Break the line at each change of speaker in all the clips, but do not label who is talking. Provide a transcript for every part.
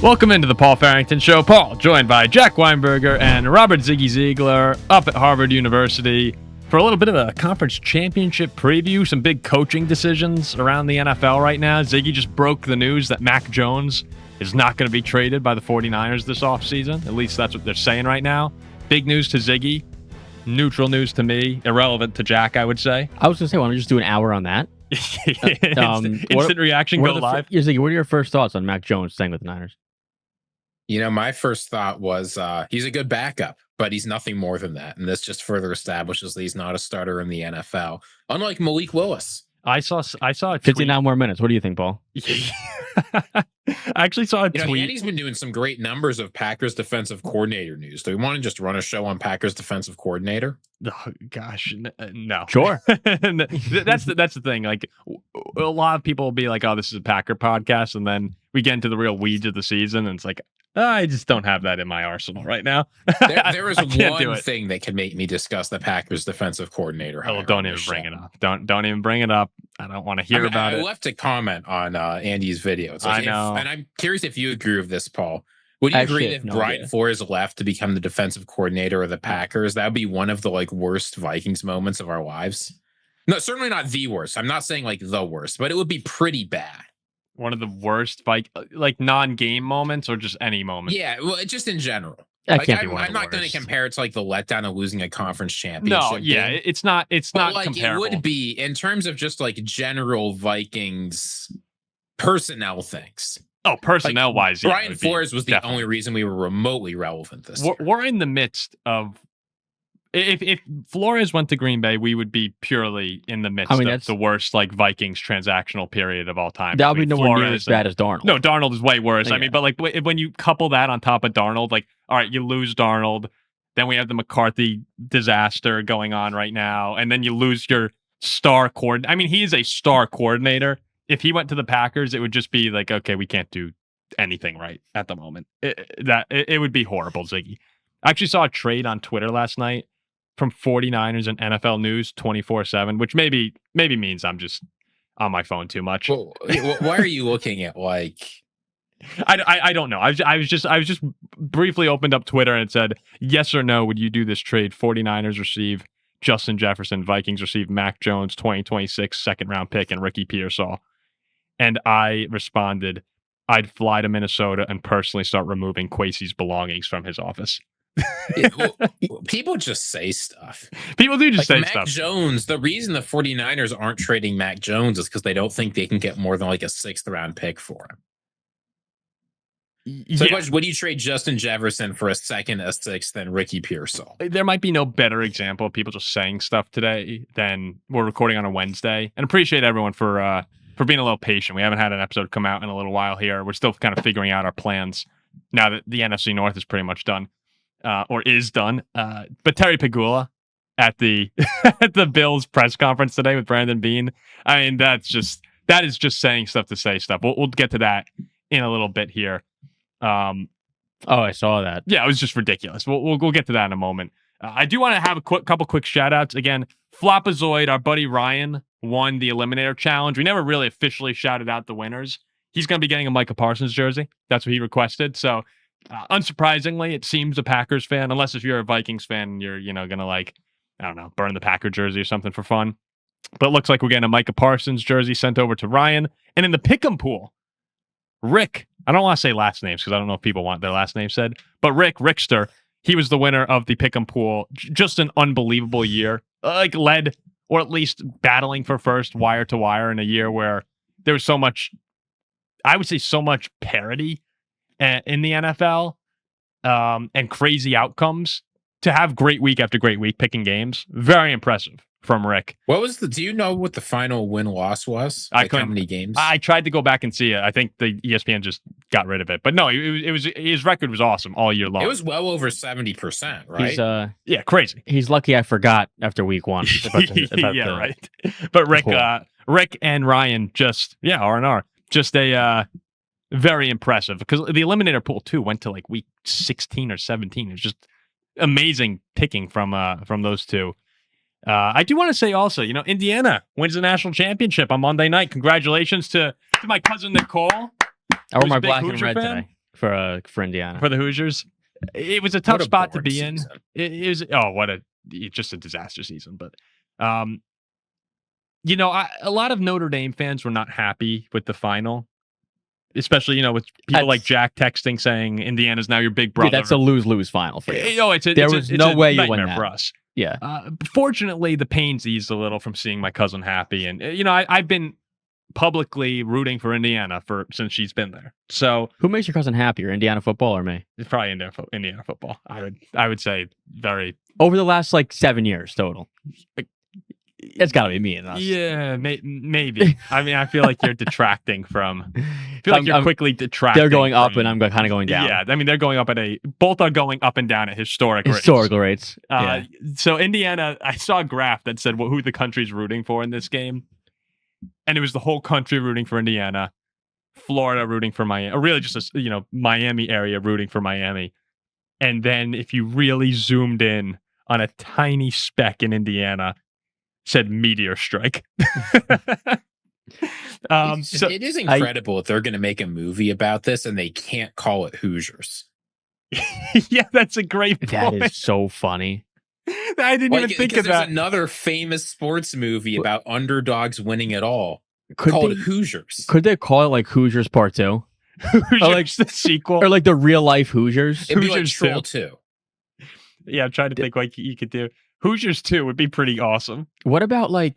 Welcome into the Paul Farrington Show. Paul, joined by Jack Weinberger and Robert Ziggy Ziegler up at Harvard University for a little bit of a conference championship preview, some big coaching decisions around the NFL right now. Ziggy just broke the news that Mac Jones is not going to be traded by the 49ers this offseason. At least that's what they're saying right now. Big news to Ziggy, neutral news to me, irrelevant to Jack, I would say.
I was going to say, why don't we just do an hour on that?
Instant reaction, go live.
Ziggy, what are your first thoughts on Mac Jones staying with the Niners?
You know, my first thought was he's a good backup, but he's nothing more than that. And this just further establishes that he's not a starter in the NFL, unlike Malik Willis.
I saw a tweet.
59 more minutes. What do you think, Paul?
I actually saw a tweet.
Andy's been doing some great numbers of Packers defensive coordinator news. Do we want to just run a show on Packers defensive coordinator?
Oh, gosh, no.
Sure.
That's the thing. Like, a lot of people will be like, oh, this is a Packer podcast. And then we get into the real weeds of the season. And it's like, I just don't have that in my arsenal right now.
There is one thing that can make me discuss the Packers defensive coordinator.
Oh, don't even bring it up. Don't even bring it up. I don't want to hear about it.
I left a comment on Andy's video. It's like,
I know.
And I'm curious if you agree with this, Paul. Would you agree if Brian Flores left to become the defensive coordinator of the Packers? That would be one of the worst Vikings moments of our lives. No, certainly not the worst. I'm not saying the worst, but it would be pretty bad.
One of the worst non-game moments or just any moment?
Yeah, well, just in general.
I'm
not going to compare it to the letdown of losing a conference championship.
No, yeah,
game.
it's not comparable.
It would be in terms of just general Vikings personnel things.
Oh, personnel-wise, yeah.
Brian Flores was the only reason we were remotely relevant this year.
We're in the midst of... If Flores went to Green Bay, we would be purely in the midst of the worst Vikings transactional period of all time.
That would be nowhere near as bad as Darnold.
No, Darnold is way worse.
Yeah.
I mean, but when you couple that on top of Darnold, all right, you lose Darnold, then we have the McCarthy disaster going on right now, and then you lose your star coordinator. I mean, he is a star coordinator. If he went to the Packers, it would just be okay, we can't do anything right at the moment. It would be horrible, Ziggy. I actually saw a trade on Twitter last night from 49ers and NFL News 24/7, which maybe means I'm just on my phone too much.
Well, why are you looking at
I don't know. I was just briefly opened up Twitter and it said, yes or no, would you do this trade? 49ers receive Justin Jefferson, Vikings receive Mac Jones 2026 second round pick and Ricky Pearsall. And I responded, I'd fly to Minnesota and personally start removing Kwesi's belongings from his office.
People just say stuff.
People do just say
Mac
stuff.
Jones, the reason the 49ers aren't trading Mac Jones is because they don't think they can get more than a sixth round pick for him. So would you trade Justin Jefferson for a second, a sixth, and Ricky Pearsall?
There might be no better example of people just saying stuff today than we're recording on a Wednesday. And appreciate everyone for being a little patient. We haven't had an episode come out in a little while here. We're still kind of figuring out our plans now that the NFC North is pretty much done. Or is done. But Terry Pegula at the at the Bills press conference today with Brandon Beane. I mean, that is just saying stuff to say stuff. We'll get to that in a little bit here.
I saw that.
Yeah, it was just ridiculous. We'll get to that in a moment. I do want to have a couple quick shout outs. Again, Flopazoid, our buddy Ryan, won the Eliminator Challenge. We never really officially shouted out the winners. He's going to be getting a Micah Parsons jersey. That's what he requested. So unsurprisingly, it seems a Packers fan, unless if you're a Vikings fan, you're gonna I don't know, burn the Packer jersey or something for fun. But it looks like we're getting a Micah Parsons jersey sent over to Ryan. And in the pick'em pool, Rick, I don't want to say last names because I don't know if people want their last name said, but Rickster, he was the winner of the pick'em pool. Just an unbelievable year, led or at least battling for first wire to wire in a year where there was so much, I would say so much parity in the NFL and crazy outcomes to have great week after great week picking games. Very impressive from Rick.
Do you know what the final win-loss was? How many games?
I tried to go back and see it. I think the ESPN just got rid of it. But no, it was his record was awesome all year long.
It was well over 70%, right?
Yeah, crazy.
He's lucky I forgot after week one.
Right. But Rick and Ryan just, R&R. Just a very impressive because the Eliminator pool too went to week 16 or 17. It's just amazing picking from those two. I do want to say also, Indiana wins the national championship on Monday night. Congratulations to my cousin Nicole.
I wore my black and red today. for Indiana.
For the Hoosiers. It was a tough spot to be in.
Season.
It was just a disaster season. But a lot of Notre Dame fans were not happy with the final. Especially, with people like Jack texting saying Indiana's now your big brother.
Yeah, that's a lose-lose final for you.
There
was no way you win that.
For us.
Yeah.
Fortunately, the pain's eased a little from seeing my cousin happy. And, I've been publicly rooting for Indiana since she's been there. So
who makes your cousin happier, Indiana football or me?
It's probably Indiana football. I would say very...
Over the last, 7 years total. It's got to be me and us.
Yeah, maybe. I mean, I feel like you're detracting from... I feel like you're quickly detracting.
They're going up and I'm kind of going down.
Yeah, I mean, they're going up both are going up and down at historical
rates. Yeah.
So Indiana, I saw a graph that said who the country's rooting for in this game. And it was the whole country rooting for Indiana, Florida rooting for Miami, or really just Miami area rooting for Miami. And then if you really zoomed in on a tiny speck in Indiana, said meteor strike.
It is incredible if they're going to make a movie about this and they can't call it Hoosiers.
Yeah, that's a great point.
That is so funny.
I didn't even think of that.
There's another famous sports movie about underdogs winning it all called Hoosiers.
Could they call it Hoosiers Part 2?
Hoosiers the sequel?
Or the real life Hoosiers?
It'd be
Hoosiers
Troll 2.
Yeah, I'm trying to think what you could do. Hoosiers 2 would be pretty awesome.
What about I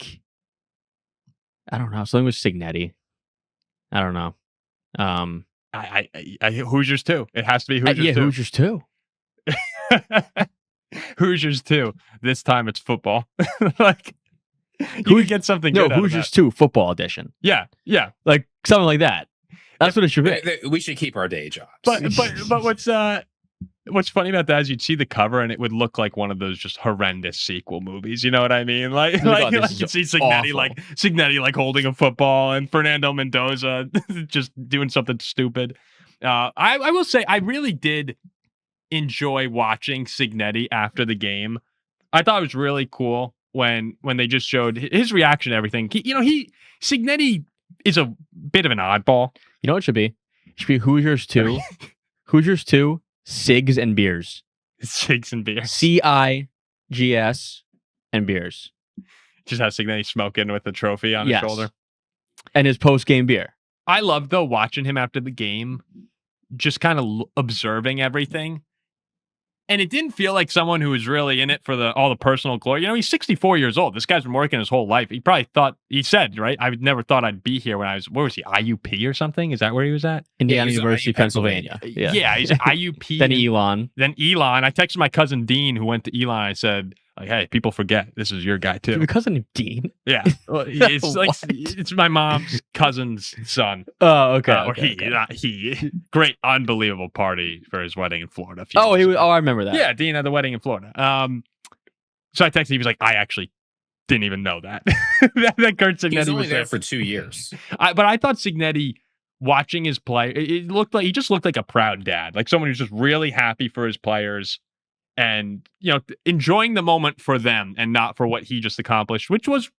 don't know, something with Cignetti. I don't know.
I Hoosiers 2. It has to be Hoosiers 2.
Hoosiers 2.
Hoosiers 2. This time it's football. You could get something good out
Hoosiers
of that.
2 football edition.
Yeah.
Something like that. That's what it should be.
We should keep our day jobs.
But what's funny about that is you'd see the cover and it would look like one of those just horrendous sequel movies. You know what I mean? You'd see Cignetti holding a football and Fernando Mendoza just doing something stupid. I will say I really did enjoy watching Cignetti after the game. I thought it was really cool when they just showed his reaction to everything. Cignetti is a bit of an oddball.
You know what it should be? It should be Hoosiers 2. Hoosiers 2, Cigs and Beers.
Cigs and Beers.
CIGS and Beers.
Just has Cignetti smoking with the trophy on his shoulder.
And his post-game beer.
I love, though, watching him after the game, just kind of observing everything. And it didn't feel like someone who was really in it for all the personal glory. He's 64 years old. This guy's been working his whole life. He probably thought, he said, right? I never thought I'd be here when I was, where was he? IUP or something? Is that where he was at?
Indiana University, Pennsylvania.
Yeah, he's at IUP.
Then Elon.
I texted my cousin Dean, who went to Elon. I said, hey, people forget this is your guy too.
Your cousin Dean?
Yeah. Well, it's my mom's cousin's son.
Oh, okay.
Not he. Great, unbelievable party for his wedding in Florida.
I remember that.
Yeah, Dean had the wedding in Florida. So I texted, he was like, I actually didn't even know that. that Curt Cignetti
he was only there for 2 years.
But I thought Cignetti, watching his play, it looked like he just looked like a proud dad, like someone who's just really happy for his players. And, enjoying the moment for them and not for what he just accomplished, which was,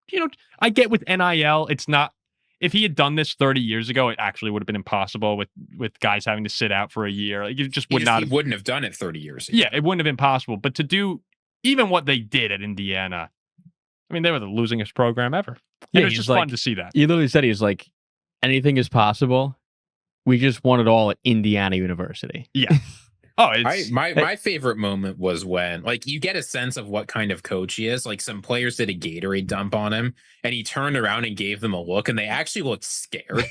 I get with NIL, it's not, if he had done this 30 years ago, it actually would have been impossible with guys having to sit out for a year. He wouldn't have done it 30 years ago. Yeah, it wouldn't have been possible. But to do even what they did at Indiana, I mean, they were the losingest program ever. And it was just fun to see that.
He literally said, he was like, anything is possible. We just won it all at Indiana University.
Yeah. Oh,
my favorite moment was when you get a sense of what kind of coach he is. Some players did a Gatorade dump on him and he turned around and gave them a look and they actually looked scared.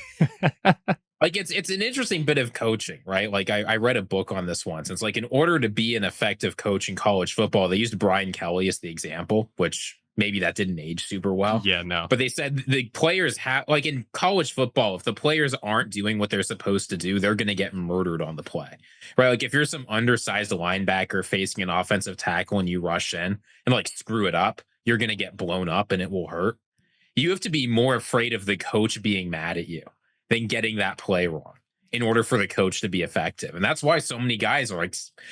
It's an interesting bit of coaching, right? I read a book on this once. It's in order to be an effective coach in college football, they used Brian Kelly as the example, which maybe that didn't age super well.
Yeah, no.
But they said the players have, in college football, if the players aren't doing what they're supposed to do, they're going to get murdered on the play, right? If you're some undersized linebacker facing an offensive tackle and you rush in and screw it up, you're going to get blown up and it will hurt. You have to be more afraid of the coach being mad at you than getting that play wrong in order for the coach to be effective. And that's why so many guys are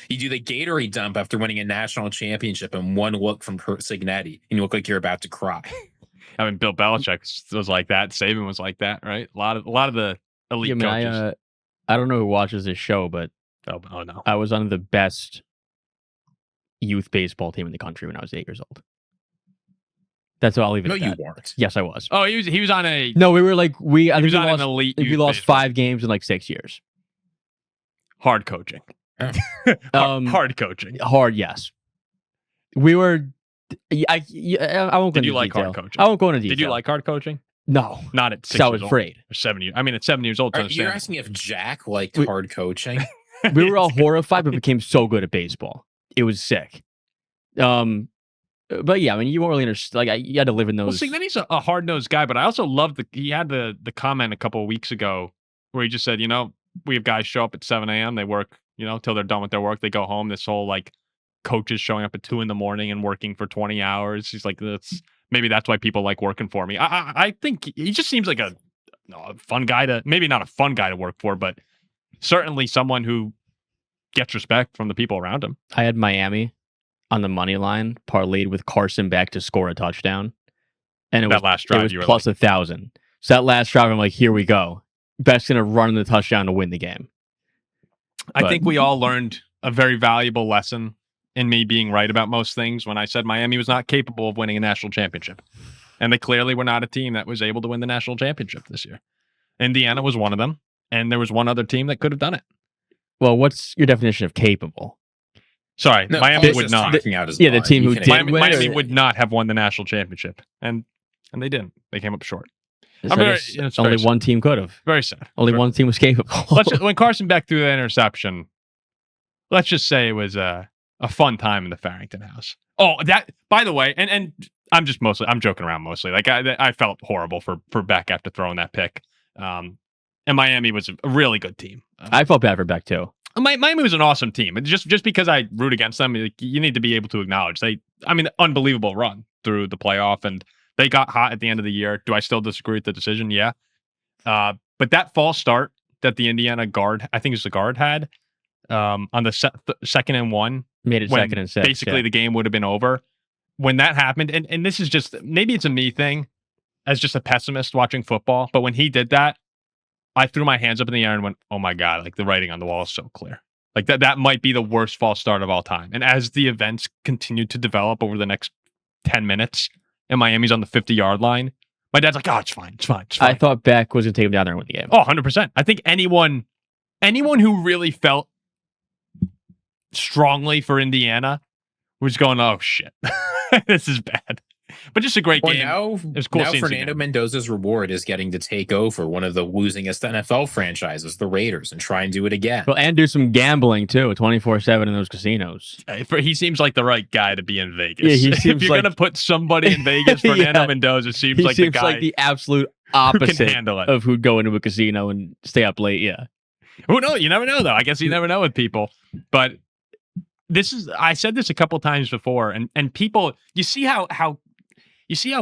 you do the Gatorade dump after winning a national championship and one look from Curt Cignetti and you look like you're about to cry.
I mean, Bill Belichick was like that. Saban was like that, right? A lot of the elite coaches.
I don't know who watches this show, but
Oh no.
I was on the best youth baseball team in the country when I was 8 years old. That's all I'll leave it
No,
at
you
that.
weren't.
Yes, I was.
Oh, he was on a
No, we were like I
he
think
was
we
on
lost,
an elite.
we lost
baseball.
5 games in like 6 years.
Hard coaching.
Oh.
Hard coaching.
Hard, yes. We were. I won't go
Did
into
you like
detail.
hard coaching?
I won't go into detail.
Did you like hard coaching?
No,
Not at 6
so I
years
was
old.
afraid.
Or 7 years. I mean, at 7 years old.
You're asking if Jack liked hard coaching?
We were all horrified, but became so good at baseball. It was sick. But yeah, I mean, you won't really understand. Like, you had to live in those.
Well, Cignetti a hard-nosed guy, but I also loved he had the comment a couple of weeks ago where he just said, we have guys show up at 7 a.m. They work, till they're done with their work. They go home. This whole like coaches showing up at 2 a.m. and working for 20 hours. He's like, maybe that's why people like working for me. I think he just seems like a fun guy maybe not a fun guy to work for, but certainly someone who gets respect from the people around him.
I had Miami on the money line, parlayed with Carson Beck to score a touchdown. And it
that
was
last drive,
it was
you were
plus 1,000. So that last drive, I'm like, here we go. Beck's going to run the touchdown to win the game.
I think we all learned a very valuable lesson in me being right about most things when I said Miami was not capable of winning a national championship. And they clearly were not a team that was able to win the national championship this year. Indiana was one of them, and there was one other team that could have done it.
Well, what's your definition of capable?
Sorry,
No,
Miami would not.
the team who did win.
Miami would not have won the national championship, and they didn't. They came up short.
Only one team could have.
Very sad.
Only one team was capable.
When Carson Beck threw the interception, let's just say it was a fun time in the Farrington house. Oh, that, by the way, and I'm joking around mostly. Like I felt horrible for Beck after throwing that pick. And Miami was a really good team.
I felt bad for Beck too.
Miami was an awesome team. Just because I root against them, you need to be able to acknowledge unbelievable run through the playoff, and they got hot at the end of the year. Do I still disagree with the decision? Yeah. But that false start that the Indiana guard, I think it was the guard, had on the second and 1,
made it second and 6.
Basically, the game would have been over. When that happened, and this is just, maybe it's a me thing as just a pessimist watching football, but when he did that, I threw my hands up in the air and went, oh my God, like the writing on the wall is so clear. Like that might be the worst false start of all time. And as the events continued to develop over the next 10 minutes and Miami's on the 50-yard line, my dad's like, oh, it's fine.
I thought Beck was going to take him down there and win the game.
Oh, 100%. I think anyone who really felt strongly for Indiana was going, oh shit, this is bad. But just a great game.
Now,
it was cool.
Now Fernando Mendoza's reward is getting to take over one of the losingest NFL franchises, the Raiders, and try and do it again.
Well, and do some gambling too, 24/7 in those casinos.
He seems like the right guy to be in Vegas.
Yeah, he seems
if you're gonna put somebody in Vegas, Fernando Mendoza seems like the guy.
Like the absolute opposite
who can handle it.
of who'd go into a casino and stay up late. Yeah.
Who knows? You never know, though. I guess you never know with people. But I said this a couple times before, and people, you see how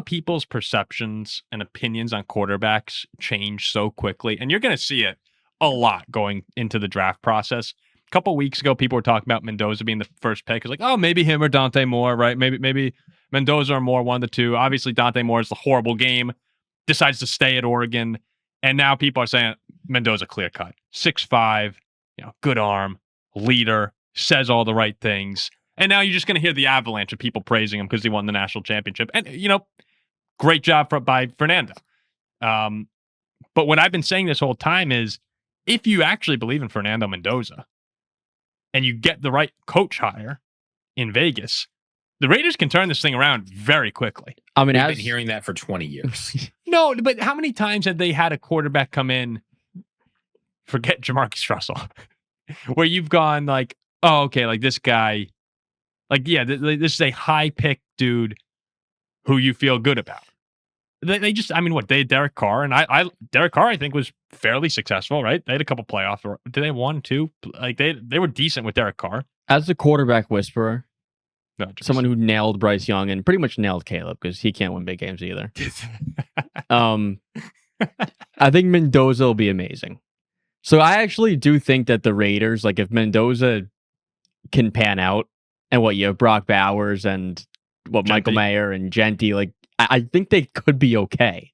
people's perceptions and opinions on quarterbacks change so quickly, and you're going to see it a lot going into the draft process. A couple weeks ago, people were talking about Mendoza being the first pick. It's like, oh, maybe him or Dante Moore, right? Maybe Mendoza or Moore, one of the two. Obviously, Dante Moore is a horrible game, decides to stay at Oregon, and now people are saying Mendoza clear cut, 6'5", good arm, leader, says all the right things. And now you're just going to hear the avalanche of people praising him because he won the national championship. And, great job by Fernando. But what I've been saying this whole time is, if you actually believe in Fernando Mendoza and you get the right coach hire in Vegas, the Raiders can turn this thing around very quickly.
I mean,
I've been hearing that for 20 years.
No, but how many times have they had a quarterback come in, forget Jamarcus Russell, where you've gone like, oh, okay, like this guy, like, yeah, this is a high-pick dude who you feel good about. They just, I mean, they had Derek Carr, and Derek Carr, I think, was fairly successful, right? They had a couple playoffs. Did they have 1, 2? Like, they were decent with Derek Carr.
As the quarterback whisperer,
No,
someone who nailed Bryce Young and pretty much nailed Caleb because he can't win big games either. I think Mendoza will be amazing. So I actually do think that the Raiders, like if Mendoza can pan out, and you have Brock Bowers and Michael Mayer and Genty, like I think they could be okay.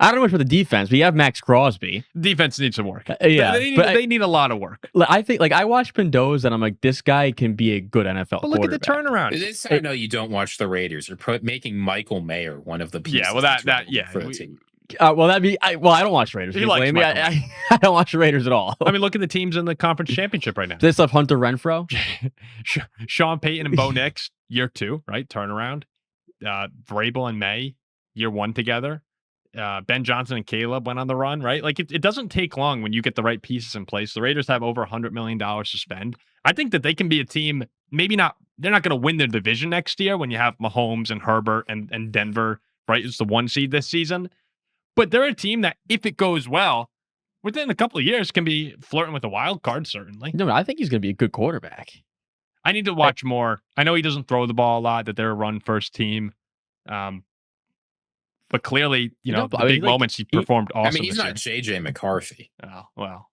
I don't know much about the defense, but you have Max Crosby.
Defense needs some work.
They
need a lot of work.
I think, I watched Mendoza, and I'm like, this guy can be a good NFL
But look at the turnaround.
This I know you don't watch the Raiders. You're making Michael Maye one of the pieces.
Yeah, well, for the team.
Well, that'd be. I don't watch Raiders. I don't watch the Raiders at all.
I mean, look at the teams in the conference championship right now.
They still have Hunter Renfrow,
Sean Payton and Bo Nix, year 2, right? Turnaround. Vrabel and Maye, year 1 together. Ben Johnson and Caleb went on the run, right? Like it doesn't take long when you get the right pieces in place. The Raiders have over $100 million to spend. I think that they can be a team. Maybe not. They're not going to win their division next year when you have Mahomes and Herbert and Denver, right? It's the 1 seed this season. But they're a team that, if it goes well, within a couple of years, can be flirting with a wild card, certainly.
No, I think he's going to be a good quarterback.
I need to watch more. I know he doesn't throw the ball a lot, that they're a run-first team. But clearly, the big moments, he performed awesome.
I mean, he's not J.J. McCarthy.
Oh, well.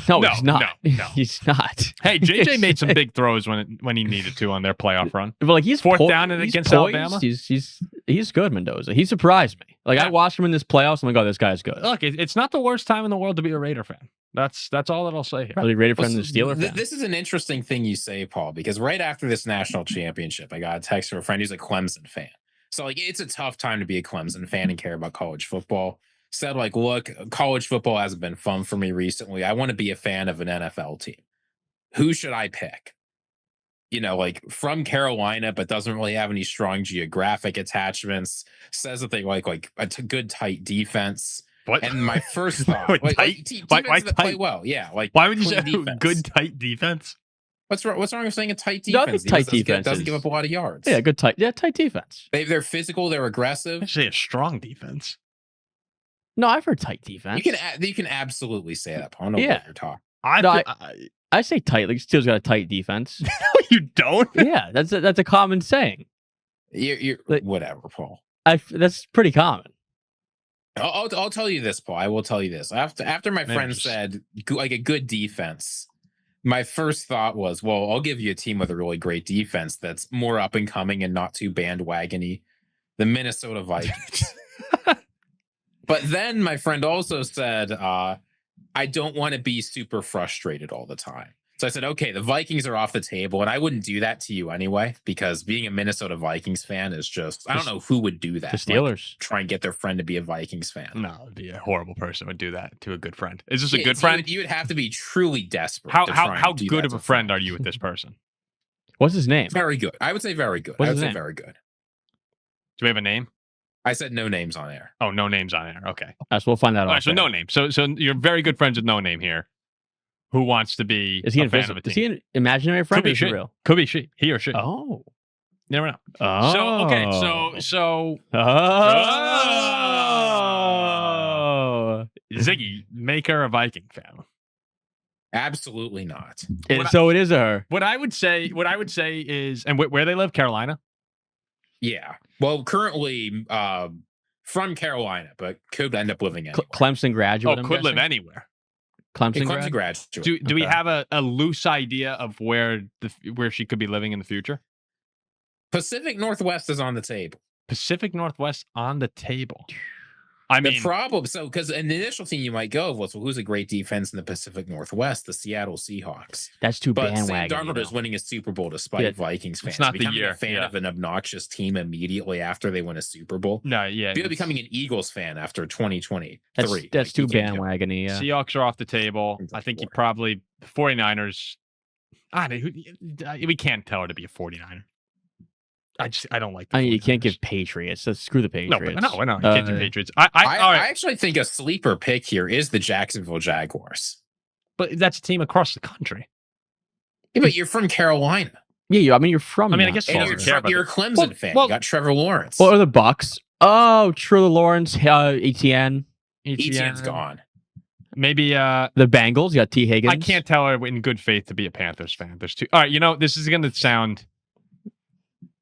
No, he's not.
No.
He's not.
Hey, JJ made some big throws when he needed to on their playoff run.
But he's
fourth down and against Alabama.
He's good, Mendoza. He surprised me. I watched him in this playoffs. I'm like, oh, this guy's good.
Look, it's not the worst time in the world to be a Raider fan. That's all that I'll say here.
Probably Raider fan and the Steeler fan.
This is an interesting thing you say, Paul, because right after this national championship, I got a text from a friend who's a Clemson fan. So it's a tough time to be a Clemson fan and care about college football. Said look, college football hasn't been fun for me recently. I want to be a fan of an NFL team. Who should I pick? From Carolina, but doesn't really have any strong geographic attachments. Says that they like a good tight defense.
What?
And my first thought, defense that play well. Yeah,
why would you say good tight defense?
What's wrong with saying a tight defense?
No, I think tight defense
doesn't give up a lot of yards.
Yeah, tight defense.
They're physical. They're aggressive.
Actually, a strong defense.
No, I've heard tight defense.
You can absolutely say that. I don't know what you're talking.
I say tight. Steel's got a tight defense.
No, you don't.
Yeah, that's a common saying.
You're whatever, Paul.
That's pretty common.
I'll tell you this, Paul. I will tell you this. After my friend said a good defense, my first thought was, well, I'll give you a team with a really great defense that's more up and coming and not too bandwagony. The Minnesota Vikings. But then my friend also said, I don't want to be super frustrated all the time. So I said, okay, the Vikings are off the table. And I wouldn't do that to you anyway, because being a Minnesota Vikings fan is just, I don't know who would do that.
The Steelers.
Try and get their friend to be a Vikings fan.
No, it'd be a horrible person would do that to a good friend. Is this a good friend?
You would have to be truly desperate.
How good of a friend are you with this person?
What's his name?
Very good. I would say very good.
What's
I would
his
say
name?
very good.
Do we have a name?
I said no names on air.
Oh, no names on air. Okay.
So we'll find that out.
All right, so no name. So you're very good friends with no name here. Who wants to be
is he
a fan of a team?
Is he an imaginary friend or is he real?
Could be he or she.
Oh.
You never know.
Oh.
So, okay. So. Ziggy, make her a Viking fan.
Absolutely not.
So it is her.
What I would say is, and where they live, Carolina?
Yeah. Well, currently from Carolina, but could end up living anywhere.
Clemson graduate.
Could live anywhere.
Clemson graduate.
Do we have a loose idea of where she could be living in the future?
Pacific Northwest is on the table.
Pacific Northwest on the table. I mean,
the problem, because an initial thing you might go was, well, who's a great defense in the Pacific Northwest? The Seattle Seahawks.
That's too bandwagon.
But Sam Darnold is winning a Super Bowl despite Vikings fans.
It's not
becoming
the year.
A fan of an obnoxious team immediately after they win a Super Bowl.
No, yeah.
Becoming an Eagles fan after 2023.
That's too bandwagon-y. Yeah.
Seahawks are off the table. I think you probably 49ers. We can't tell her to be a 49er. I don't like.
You can't give Patriots. So screw the Patriots.
No. You can't do Patriots. I
actually think a sleeper pick here is the Jacksonville Jaguars.
But that's a team across the country.
Yeah, but you're from Carolina.
Yeah, you're from.
I guess
you're a Clemson fan. You got Trevor Lawrence.
Or the Bucks. Oh, Trevor Lawrence. Etienne's
gone.
Maybe
the Bengals. You got T. Higgins.
I can't tell her in good faith to be a Panthers fan. There's two. All right, this is going to sound.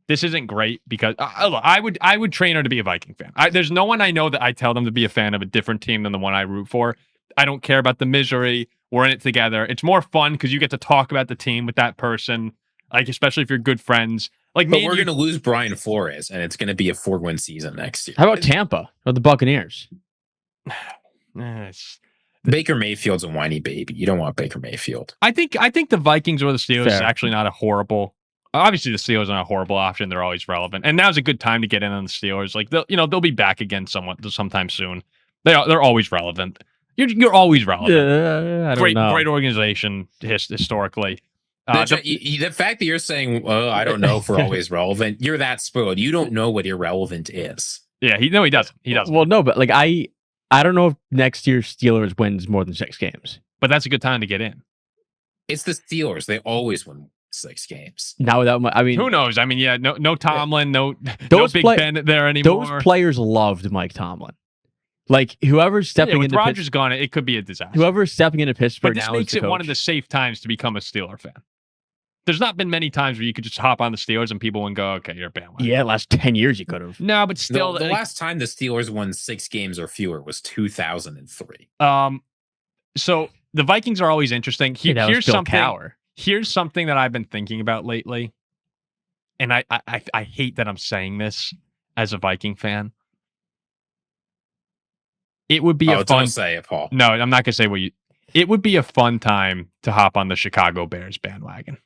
This isn't great because I would train her to be a Viking fan. There's no one I know that I tell them to be a fan of a different team than the one I root for. I don't care about the misery. We're in it together. It's more fun because you get to talk about the team with that person, especially if you're good friends.
But we're going to lose Brian Flores, and it's going to be a 4-win season next year.
How about Tampa or the Buccaneers?
Baker Mayfield's a whiny baby. You don't want Baker Mayfield.
I think the Vikings or the Steelers is actually not a horrible. Obviously, the Steelers aren't a horrible option. They're always relevant, and now's a good time to get in on the Steelers. Like they'll be back again sometime soon. They're always relevant. You're always relevant.
I don't know.
Great organization historically.
The fact that you're saying, I don't know if we're always relevant, you're that spoiled. You don't know what irrelevant is.
Yeah, he doesn't. He doesn't.
Well, no, but like I don't know if next year Steelers wins more than 6 games.
But that's a good time to get in.
It's the Steelers. They always win 6 games.
Now without, I mean,
who knows? I mean, yeah, no Tomlin, no Big Ben there anymore.
Those players loved Mike Tomlin. Like whoever's stepping
into Rodgers gone, it could be a disaster.
Whoever's stepping into Pittsburgh
but this
now
makes
is the
it one of the safe times to become a Steeler fan. There's not been many times where you could just hop on the Steelers and people would go, okay, you're a bandwagon.
Yeah, last 10 years you could have.
No, but still.
The last time the Steelers won 6 games or fewer was 2003.
So the Vikings are always interesting. Here's something.
Cowher.
Here's something that I've been thinking about lately. And I hate that I'm saying this as a Viking fan. It would be a fun.
Don't say it, Paul.
No, I'm not gonna say what you. It would be a fun time to hop on the Chicago Bears bandwagon.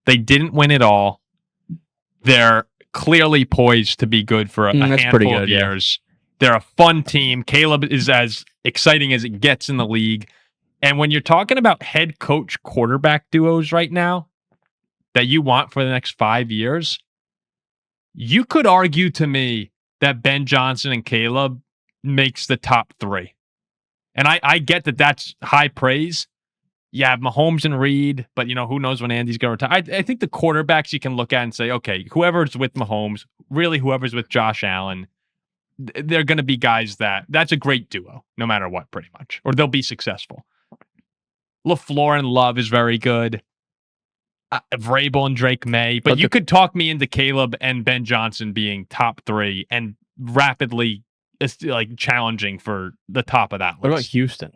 They didn't win it all. They're clearly poised to be good for a handful of years. They're a fun team. Caleb is as exciting as it gets in the league. And when you're talking about head coach quarterback duos right now that you want for the next 5 years, you could argue to me that Ben Johnson and Caleb makes the top 3. And I get that that's high praise. You have Mahomes and Reed, but who knows when Andy's going to retire. I think the quarterbacks you can look at and say, okay, whoever's with Mahomes, really whoever's with Josh Allen, they're going to be guys that's a great duo, no matter what, pretty much. Or they'll be successful. LaFleur and Love is very good. Vrabel and Drake May. But you could talk me into Caleb and Ben Johnson being top 3 and rapidly challenging for the top of that list.
What about Houston?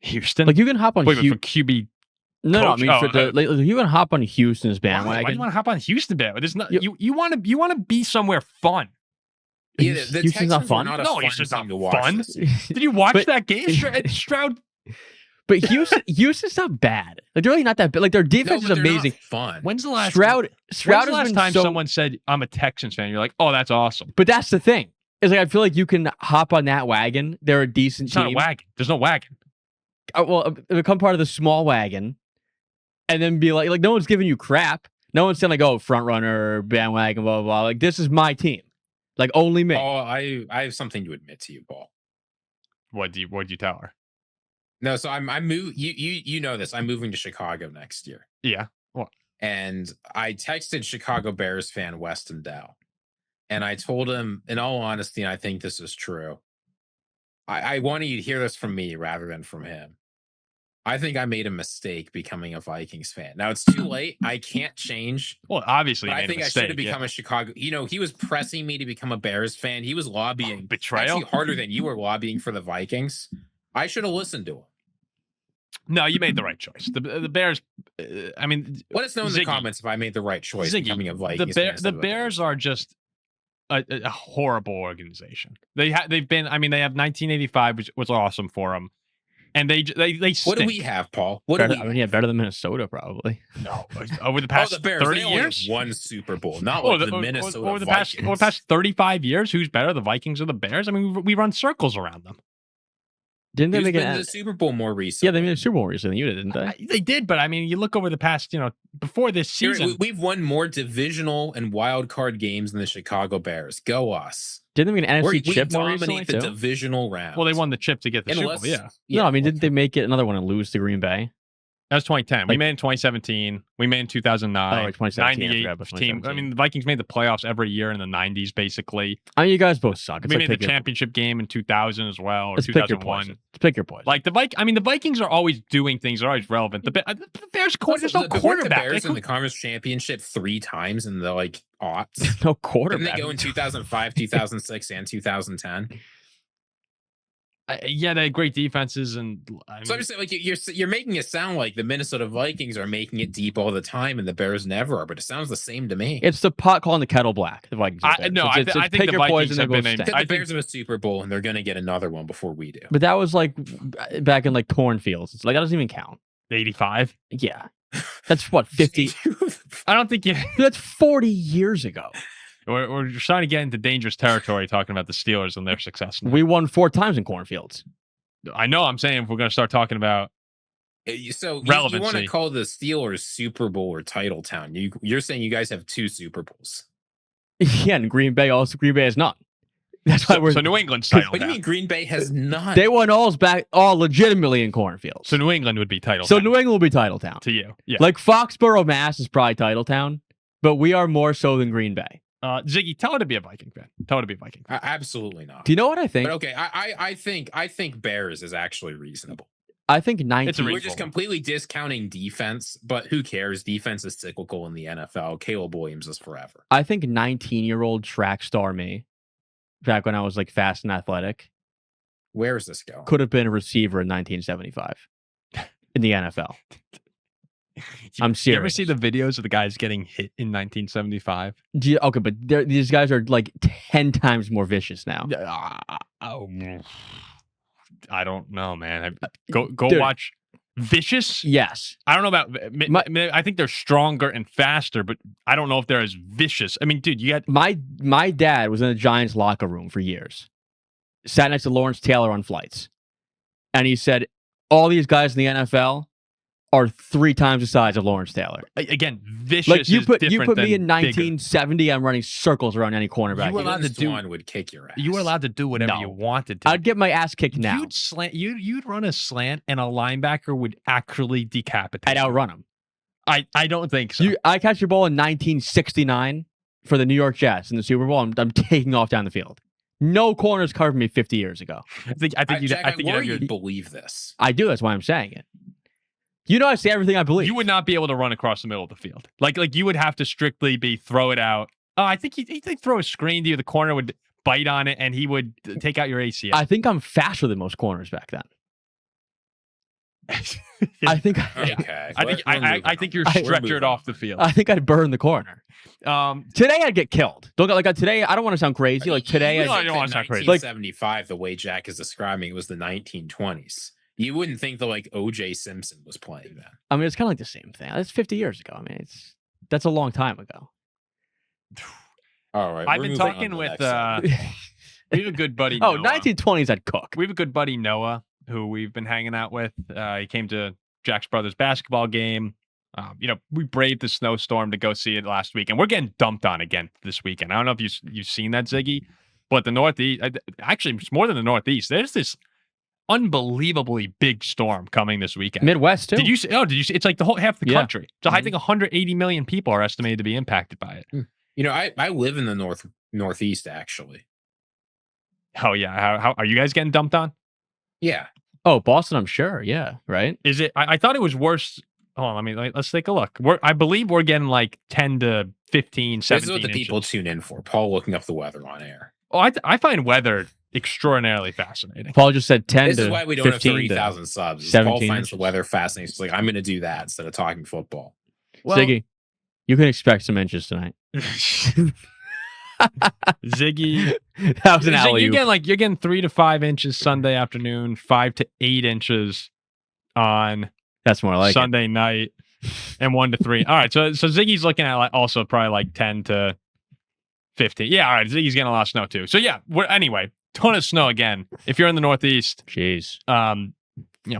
Houston?
Like you can hop on
for QB.
No, I mean you can hop on Houston's bandwagon.
Why do you want to hop on Houston bandwagon? It's not you want to be somewhere fun.
Yeah, the
Houston's not fun.
No,
Houston's not
fun.
Did you watch that game? Stroud.
But Houston's not bad. Like they're really not that bad. Like their defense is amazing.
Fun.
When's the last
Stroud
time someone said I'm a Texans fan? You're like, oh, that's awesome.
But that's the thing. Is like I feel like you can hop on that wagon. They're a decent team.
It's not a wagon. There's no wagon.
Well, become part of the small wagon, and then be like no one's giving you crap. No one's saying like, oh, front runner, bandwagon, blah blah blah. Like this is my team. Like only me.
Oh, I have something to admit to you, Paul.
What'd you tell her?
No, so I'm you know this. I'm moving to Chicago next year.
Yeah. What?
And I texted Chicago Bears fan Weston Dow. And I told him, in all honesty, and I think this is true, I wanted you to hear this from me rather than from him. I think I made a mistake becoming a Vikings fan. Now, it's too late. I can't change.
Well, obviously,
I think I should have become a Chicago. He was pressing me to become a Bears fan. He was lobbying.
Betrayal?
Actually harder than you were lobbying for the Vikings. I should have listened to him.
No, you made the right choice. The Bears, I mean...
Let us know in the comments if I made the right choice becoming a Vikings fan.
The Bears are just... A horrible organization. They've been. I mean, they have 1985, which was awesome for them, and they. Stink.
What do we have, Paul? What do we?
I mean, yeah, better than Minnesota, probably.
No, over the past
the Bears,
30 years,
one Super Bowl, not like the Minnesota
over the
Vikings.
past 35 years. Who's better, the Vikings or the Bears? I mean, we run circles around them.
Didn't they make
the Super Bowl more recently?
Yeah, they made a Super Bowl recently. You did, didn't they?
They did, but I mean, you look over the past, before this season,
we've won more divisional and wild card games than the Chicago Bears. Go us!
Didn't they make an NFC chip more recently?
We dominate the divisional round.
Well, they won the chip to get the Super Bowl. Yeah.
No, I mean, didn't they make it another one and lose to Green Bay?
That was 2010. We made it in 2017. We made it in 2009.
2017.
98 team. I mean, the Vikings made the playoffs every year in the 90s, basically.
I mean, you guys both suck.
We made the championship game in 2000 as well, or 2001.
Let's pick your poison.
Like the Vikings are always doing things. They're always relevant. The Bears, there's no quarterback.
The Bears in the conference championship 3 times in the aughts.
No quarterback.
Didn't they go in 2005, 2006, and 2010?
Yeah, they had great defenses, and
so I'm just saying, like you're making it sound like the Minnesota Vikings are making it deep all the time, and the Bears never are. But it sounds the same to me.
It's the pot calling the kettle black. The Vikings.
I think the Vikings have been in.
The Bears have a Super Bowl, and they're going to get another one before we do.
But that was like back in like cornfields. It's like that doesn't even count.
85.
Yeah, that's what 50.
I don't think
That's 40 years ago.
We're starting to get into dangerous territory talking about the Steelers and their success.
We won 4 times in cornfields.
I know. I'm saying if we're going to start talking about
so
relevancy,
you want to call the Steelers Super Bowl or title town? You're saying you guys have 2 Super Bowls?
Yeah, and Green Bay has none. That's why we're
so New England's title.
What do you mean Green Bay has none?
They won all legitimately in cornfields.
So New England would be title.
So
town.
New England will be title town
to you. Yeah,
like Foxborough, Mass is probably title town, but we are more so than Green Bay.
Ziggy, tell her to be a Viking fan. Tell her to be a Viking fan.
Absolutely not.
Do you know what I think?
But okay, I think Bears is actually reasonable.
I think 19.
We're just completely discounting defense, but who cares? Defense is cyclical in the NFL. Caleb Williams is forever.
I think 19-year-old track star me, back when I was like fast and athletic.
Where is this going?
Could have been a receiver in 1975 in the NFL. I'm serious.
You ever see the videos of the guys getting hit in 1975?
Okay, but these guys are like 10 times more vicious now.
I don't know, man. Go
Dude.
watch Vicious.
Yes.
I don't know about. I think they're stronger and faster, but I don't know if they're as vicious. I mean, dude, you got
my dad was in the Giants locker room for years. Sat next to Lawrence Taylor on flights, and he said all these guys in the NFL are 3 times the size of Lawrence Taylor.
Again, vicious.
Like you put me in 1970,
bigger.
I'm running circles around any cornerback.
You were allowed to do one would kick your ass.
You were allowed to do whatever you wanted to.
I'd get my ass kicked now.
You'd run a slant, and a linebacker would actually decapitate.
I'd outrun him.
I don't think so.
I catch your ball in 1969 for the New York Jets in the Super Bowl. I'm taking off down the field. No corners covered me 50 years ago.
I think you'd believe this.
I do. That's why I'm saying it. You know, I say everything I believe.
You would not be able to run across the middle of the field. Like you would have to strictly be throw it out. Oh, I think he'd throw a screen to you. The corner would bite on it, and he would take out your ACL.
I think I'm faster than most corners back then. I think.
Okay.
I think you're stretchered off the field.
I think I'd burn the corner. Today I'd get killed. Don't like today. I don't want to sound crazy. Like today,
I don't want to sound crazy.
1975, the way Jack is describing it was the 1920s. You wouldn't think that like O.J. Simpson was playing then.
I mean, it's kind of like the same thing. That's 50 years ago. I mean, that's a long time ago.
All right.
I've been talking with we have a good buddy. Noah.
1920s I'd cook.
We have a good buddy Noah who we've been hanging out with. He came to Jack's brother's basketball game. We braved the snowstorm to go see it last week, and we're getting dumped on again this weekend. I don't know if you've seen that, Ziggy, but the Northeast, actually, it's more than the Northeast. There's this unbelievably big storm coming this weekend.
Midwest too.
Did you see? It's like the whole half the country. So I think 180 million people are estimated to be impacted by it.
You know, I live in the Northeast actually.
Oh yeah. How are you guys getting dumped on?
Yeah.
Oh, Boston, I'm sure. Yeah. Right.
Is it? I thought it was worse. Hold on, let's take a look. I believe we're getting like 10 to 15, 17
This is what the people tune in for. Paul looking up the weather on air.
Oh, I find weather extraordinarily fascinating.
Paul just said 10
this
to 15.
This is why we don't have 30,000 subs. Paul finds the weather fascinating. He's like, I'm going to do that instead of talking football.
Well, Ziggy, you can expect some inches tonight.
Ziggy,
that was an alley.
You're getting 3 to 5 inches Sunday afternoon, 5 to 8 inches on
that's more like
Sunday night, and 1 to 3. All right, so Ziggy's looking at also probably like 10 to 15. Yeah, all right. Ziggy's getting a lot of snow too. So yeah, anyway, ton of snow again. If you're in the Northeast,
jeez,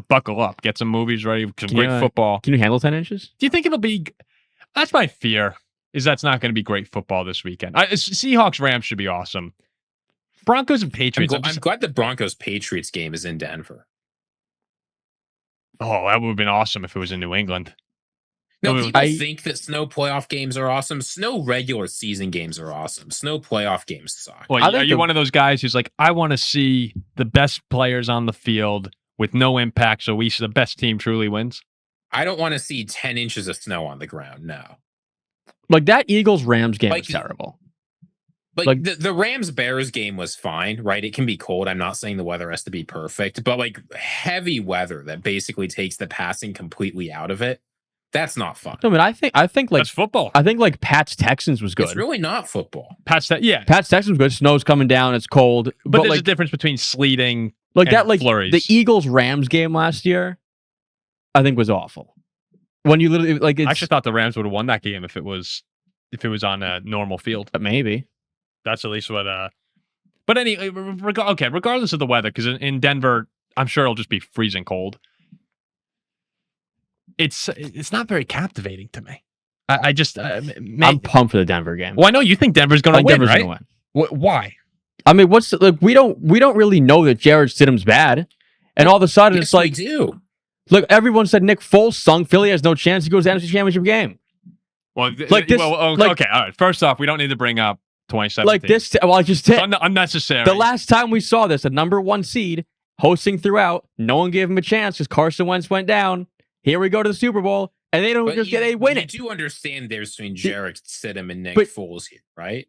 buckle up, get some movies ready, some great football.
Can you handle 10 inches?
Do you think it'll be? That's my fear. Is that's not going to be great football this weekend. Seahawks Rams should be awesome. Broncos and Patriots.
I'm glad the Broncos Patriots game is in Denver.
Oh, that would have been awesome if it was in New England.
No, people think that snow playoff games are awesome. Snow regular season games are awesome. Snow playoff games suck.
Well, are you one of those guys who's like, I want to see the best players on the field with no impact, so the best team truly wins?
I don't want to see 10 inches of snow on the ground. No.
Like that Eagles-Rams game was terrible.
Like the Rams-Bears game was fine, right? It can be cold. I'm not saying the weather has to be perfect, but like heavy weather that basically takes the passing completely out of it, that's not fun.
No, but I think like
that's football.
I think like Pats Texans was good.
It's really not football.
Pats Texans was good. Snow's coming down. It's cold.
But there's
like,
a difference between sleeting
like
and
that. Like
flurries.
the Eagles Rams game last year, I think was awful. When you literally like,
I actually thought the Rams would have won that game if it was on a normal field.
But maybe.
That's at least what. But anyway, regardless of the weather, because in Denver, I'm sure it'll just be freezing cold. It's not very captivating to me. I'm
pumped for the Denver game.
Well, I know you think Denver's going to win, right?
Gonna win.
Why?
I mean, we don't really know that Jarrett Stidham's bad, and all of a sudden it's like,
we do.
Look, everyone said Nick Foles stunk. Philly has no chance. He goes to the NFC Championship game.
Well, okay, all right. First off, we don't need to bring up 2017.
Like this, I just did.
It's unnecessary.
The last time we saw this, a number 1 seed hosting throughout, no one gave him a chance because Carson Wentz went down. Here we go to the Super Bowl, and they don't just win it.
You do understand there's between Jarrett Stidham and Nick Foles here, right?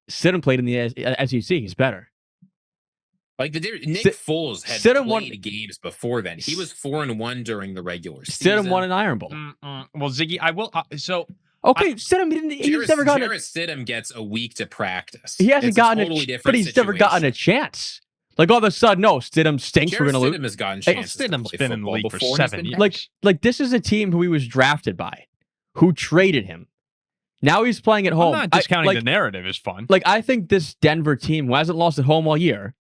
Stidham played in the SEC. He's better.
Like Nick Foles had played games before then. He was 4-1 during the regular season.
Stidham won an Iron Bowl.
Well, Ziggy, I will.
Stidham didn't. He's never gotten.
Jarrett Stidham gets a week to practice.
He hasn't gotten but he's never gotten a chance. Like all of a sudden, no, Stidham stinks.
Jarrett
we're gonna lose.
Stidham has gotten chances.
Stidham's been in the league for 7 years.
Like this is a team who he was drafted by, who traded him. Now he's playing at home.
I'm not discounting the narrative is fun.
Like I think this Denver team, who hasn't lost at home all year,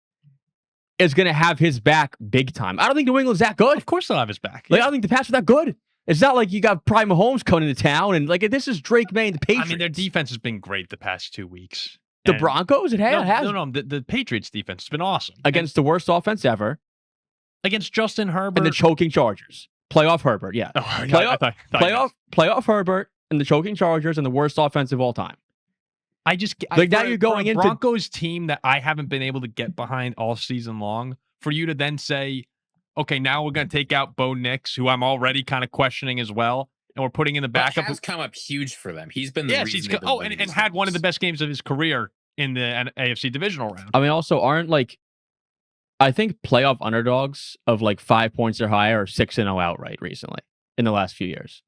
is going to have his back big time. I don't think New England's that good.
Of course they'll have his back.
Like I don't think the Pats are that good. It's not like you got Prime Mahomes coming into town and like this is Drake May and the Patriots.
I mean, their defense has been great the past 2 weeks.
The Broncos? It has.
No. The Patriots defense has been awesome.
Against the worst offense ever.
Against Justin Herbert.
And the choking Chargers. Playoff Herbert, yeah. Playoff Herbert and the choking Chargers and the worst offense of all time.
Now you're going into Broncos team that I haven't been able to get behind all season long. For you to then say, okay, now we're going to take out Bo Nix, who I'm already kind of questioning as well, and we're putting in the backup.
Has come up huge for them. He's been the reason.
And had one of the best games of his career in the AFC divisional round.
I mean, also I think playoff underdogs of 5 points or higher are 6-0 outright recently in the last few years.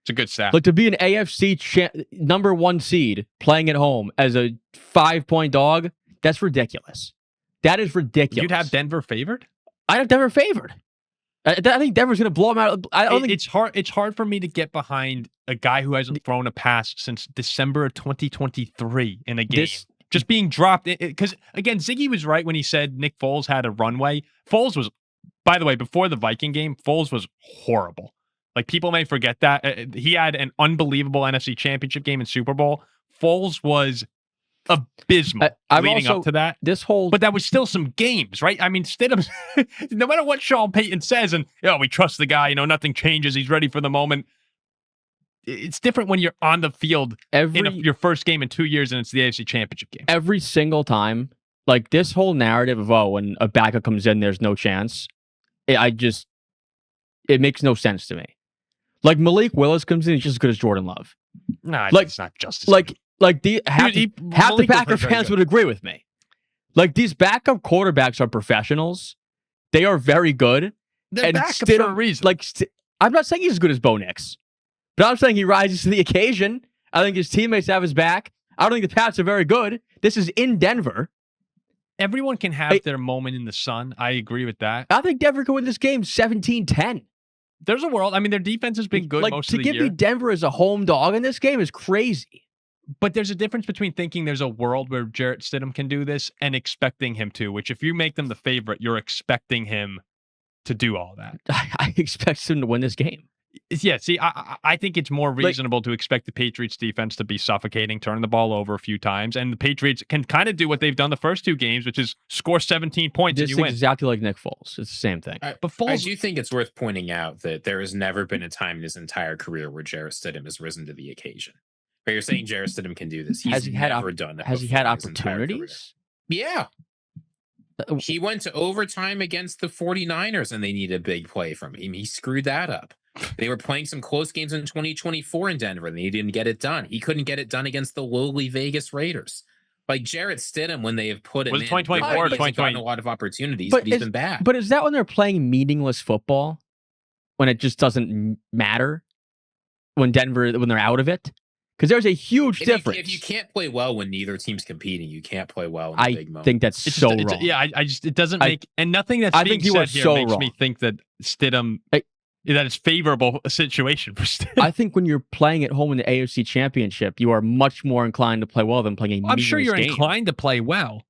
It's a good stat.
Like to be an AFC number 1 seed playing at home as a 5-point dog, that's ridiculous. That is ridiculous.
You'd have Denver favored?
I'd have Denver favored. I think Denver's going to blow them out. I don't think
it's hard. It's hard for me to get behind a guy who hasn't thrown a pass since December of 2023 in a game. Just being dropped. Because, again, Ziggy was right when he said Nick Foles had a runway. Foles was, by the way, before the Viking game, Foles was horrible. Like, people may forget that. He had an unbelievable NFC Championship game and Super Bowl. Foles was abysmal leading up to that. But that was still some games, right? I mean, Stidham, no matter what Sean Payton says, and we trust the guy, nothing changes. He's ready for the moment. It's different when you're on the field in your first game in 2 years and it's the AFC Championship game.
Every single time, like this whole narrative of, when a backup comes in, there's no chance. It makes no sense to me. Like Malik Willis comes in, he's just as good as Jordan Love.
No, it's not just as good.
Half the Packer fans would agree with me. Like these backup quarterbacks are professionals. They are very good.
They're backups for a reason.
I'm not saying he's as good as Bo Nix, but I'm saying he rises to the occasion. I think his teammates have his back. I don't think the Pats are very good. This is in Denver.
Everyone can have their moment in the sun. I agree with that.
I think Denver can win this game 17-10.
There's a world. I mean, their defense has been good most of the year.
To give me Denver as a home dog in this game is crazy.
But there's a difference between thinking there's a world where Jarrett Stidham can do this and expecting him to, which if you make them the favorite, you're expecting him to do all that.
I expect him to win this game.
Yeah, see, I think it's more reasonable to expect the Patriots defense to be suffocating, turn the ball over a few times, and the Patriots can kind of do what they've done the first 2 games, which is score 17 points and you win.
Exactly like Nick Foles. It's the same thing.
But I do think it's worth pointing out that there has never been a time in his entire career where Jarrett Stidham has risen to the occasion. But you're saying Jarrett Stidham can do this. Has he had
opportunities?
Yeah. He went to overtime against the 49ers and they needed a big play from him. He screwed that up. They were playing some close games in 2024 in Denver and he didn't get it done. He couldn't get it done against the lowly Vegas Raiders. Like Jarrett Stidham, when they have put him
Was
in,
2024 or
he's
2020?
gotten a lot of opportunities, but he's been bad.
But is that when they're playing meaningless football? When it just doesn't matter? When they're out of it? Because there's a huge difference.
If you can't play well when neither team's competing, you can't play well in the big moment.
I think that's wrong.
It doesn't make, and nothing that's being said here makes me think that Stidham, that it's favorable a situation for Stidham.
I think when you're playing at home in the AFC Championship, you are much more inclined to play well than playing a meaningless
I'm sure you're
game.
inclined to play well.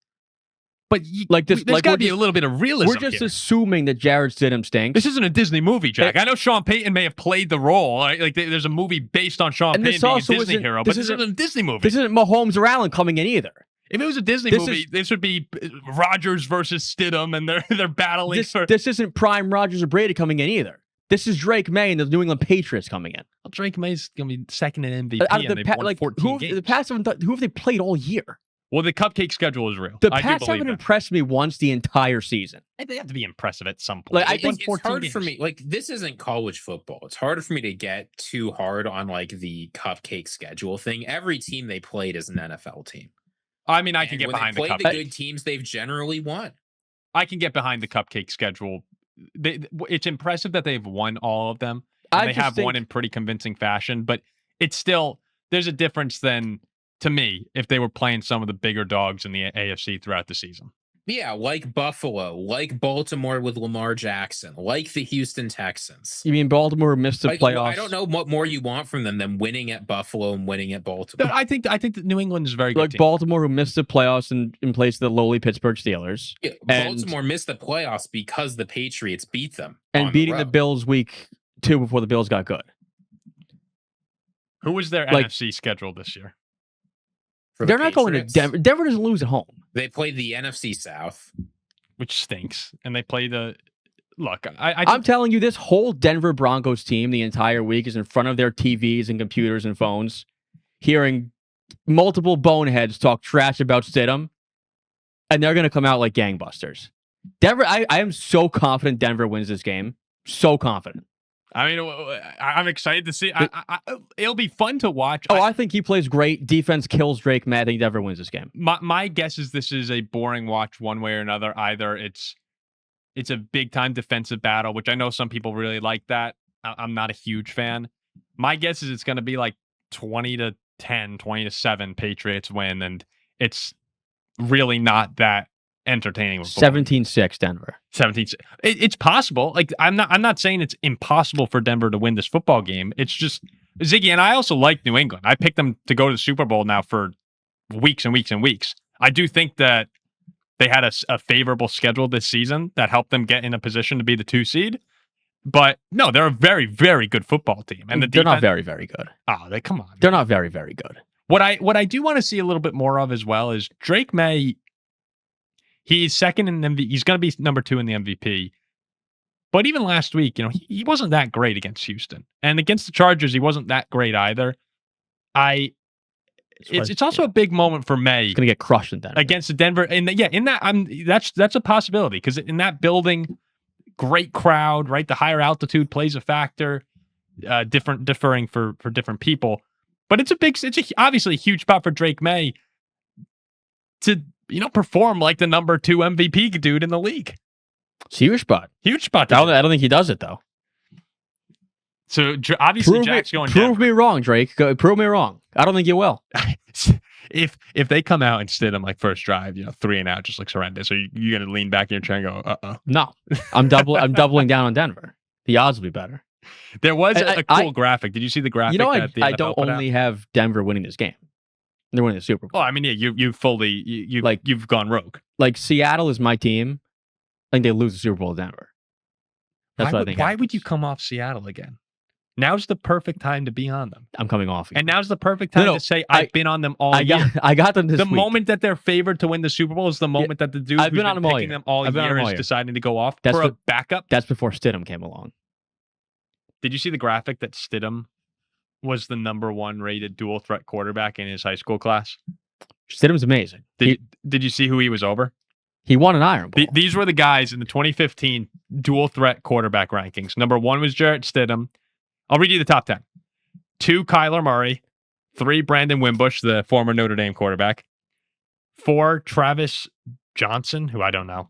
But there's got to be a little bit of realism.
We're just assuming that Jarrett Stidham stinks.
This isn't a Disney movie, Jack. I know Sean Payton may have played the role. Like there's a movie based on Sean Payton being a Disney hero, but this isn't a Disney movie.
This isn't Mahomes or Allen coming in either.
If it was a Disney movie, this would be Rodgers versus Stidham, and they're battling.
This isn't prime Rodgers or Brady coming in either. This is Drake Maye and the New England Patriots coming in.
Well, Drake May's going to be second in MVP, and they've won 14 games.
The Pats who have they played all year?
Well, the cupcake schedule is real.
The Pats haven't impressed me once the entire season.
They have to be impressive at some point.
It's hard for me. Like, this isn't college football. It's harder for me to get too hard on like the cupcake schedule thing. Every team they played is an NFL team.
I mean, I can get behind the cupcake.
The good teams they've generally won.
I can get behind the cupcake schedule. It's impressive that they've won all of them. And they have won in pretty convincing fashion, but it's still, there's a difference than, to me, if they were playing some of the bigger dogs in the AFC throughout the season.
Yeah, like Buffalo, like Baltimore with Lamar Jackson, like the Houston Texans.
You mean Baltimore missed the playoffs?
I don't know what more you want from them than winning at Buffalo and winning at Baltimore.
I think that New England is a very good team.
Baltimore, who missed the playoffs in place of the lowly Pittsburgh Steelers.
Yeah, Baltimore missed the playoffs because the Patriots beat them.
And beating the Bills week 2 before the Bills got good.
Who was their NFC schedule this year?
They're not going to Denver. Denver doesn't lose at home.
They played the NFC South,
which stinks, and they play the. Look,
I'm telling you, this whole Denver Broncos team the entire week is in front of their TVs and computers and phones, hearing multiple boneheads talk trash about Stidham, and they're going to come out like gangbusters. Denver, I am so confident Denver wins this game. So confident.
I mean, I'm excited to see. It'll be fun to watch.
I think he plays great. Defense kills Drake Maye. I think Denver wins this game.
My guess is this is a boring watch one way or another. Either it's a big time defensive battle, which I know some people really like that. I'm not a huge fan. My guess is it's going to be like 20-10, 20-7 Patriots win, and it's really not that entertaining.
17-6 Denver.
17-6. It's possible. Like I'm not saying it's impossible for Denver to win this football game. It's just Ziggy, and I also like New England. I picked them to go to the Super Bowl now for weeks and weeks and weeks. I do think that they had a favorable schedule this season that helped them get in a position to be the 2 seed. But no, they're a very, very good football team. And
they're not very, very good.
Oh, come on.
They're not very, very good.
What I do want to see a little bit more of as well is Drake Maye. He's second in MVP. He's going to be number 2 in the MVP. But even last week, he wasn't that great against Houston. And against the Chargers, he wasn't that great either. It's also a big moment for Maye.
He's going to get crushed in Denver.
Against the Denver. And that's a possibility because in that building, great crowd, right? The higher altitude plays a factor, differing for different people. But it's obviously a huge spot for Drake Maye to perform like the number 2 MVP dude in the league.
It's a huge spot.
Huge spot.
I don't think he does it, though.
So, obviously, Jack's going
Prove me wrong, Drake. Prove me wrong. I don't think you will.
If they come out and Stidham like first drive, 3 and out just looks horrendous, are you going to lean back in your chair and go, uh-oh?
No. I'm doubling down on Denver. The odds will be better.
There was a cool graphic. Did you see the graphic?
I don't only have Denver winning this game. They're winning the Super Bowl.
Well, I mean, yeah, you've gone rogue.
Like Seattle is my team. I think they lose the Super Bowl to Denver. That's what I think.
Why would you come off Seattle again? Now's the perfect time to be on them.
I'm coming off again.
And now's the perfect time to say I've been on them all year.
I got them this week.
The moment that they're favored to win the Super Bowl is the moment that the dude who's been picking them all year is deciding to go off for a backup.
That's before Stidham came along.
Did you see the graphic that Stidham was the number 1 rated dual threat quarterback in his high school class?
Stidham's amazing.
Did you see who he was over?
He won an Iron Bowl.
These were the guys in the 2015 dual threat quarterback rankings. Number 1 was Jarrett Stidham. I'll read you the top 10. 2, Kyler Murray. 3, Brandon Wimbush, the former Notre Dame quarterback. 4, Travis Johnson, who I don't know.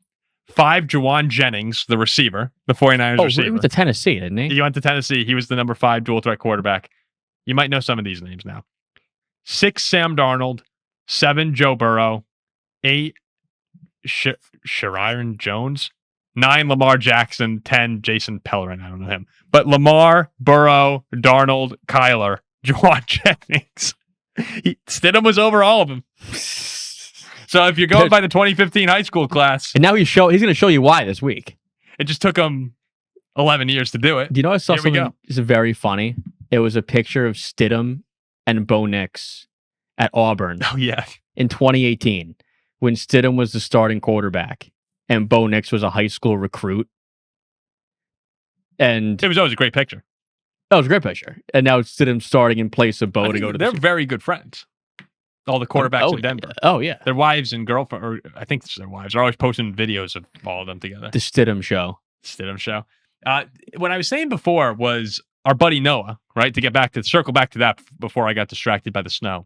5, Jawan Jennings, the receiver, the 49ers receiver.
He went to Tennessee, didn't he?
He went to Tennessee. He was the number 5 dual threat quarterback. You might know some of these names now. 6, Sam Darnold. 7, Joe Burrow. 8, Shariron Jones. 9, Lamar Jackson. 10, Jason Pellerin. I don't know him. But Lamar, Burrow, Darnold, Kyler, Jawan Jennings. Stidham was over all of them. So if you're going by the 2015 high school class.
And now he's going to show you why this week.
It just took him 11 years to do it.
Do you know I saw something is very funny? It was a picture of Stidham and Bo Nix at Auburn.
Oh, yeah.
In 2018, when Stidham was the starting quarterback and Bo Nix was a high school recruit. And
it was always a great picture.
That was a great picture. And now it's Stidham starting in place of Bo to go to
They're very good friends. All the quarterbacks in Denver.
Oh, yeah.
Their wives and girlfriend, or I think it's their wives, are always posting videos of all of them together.
The Stidham show.
What I was saying before was our buddy Noah, right? To circle back to that before I got distracted by the snow.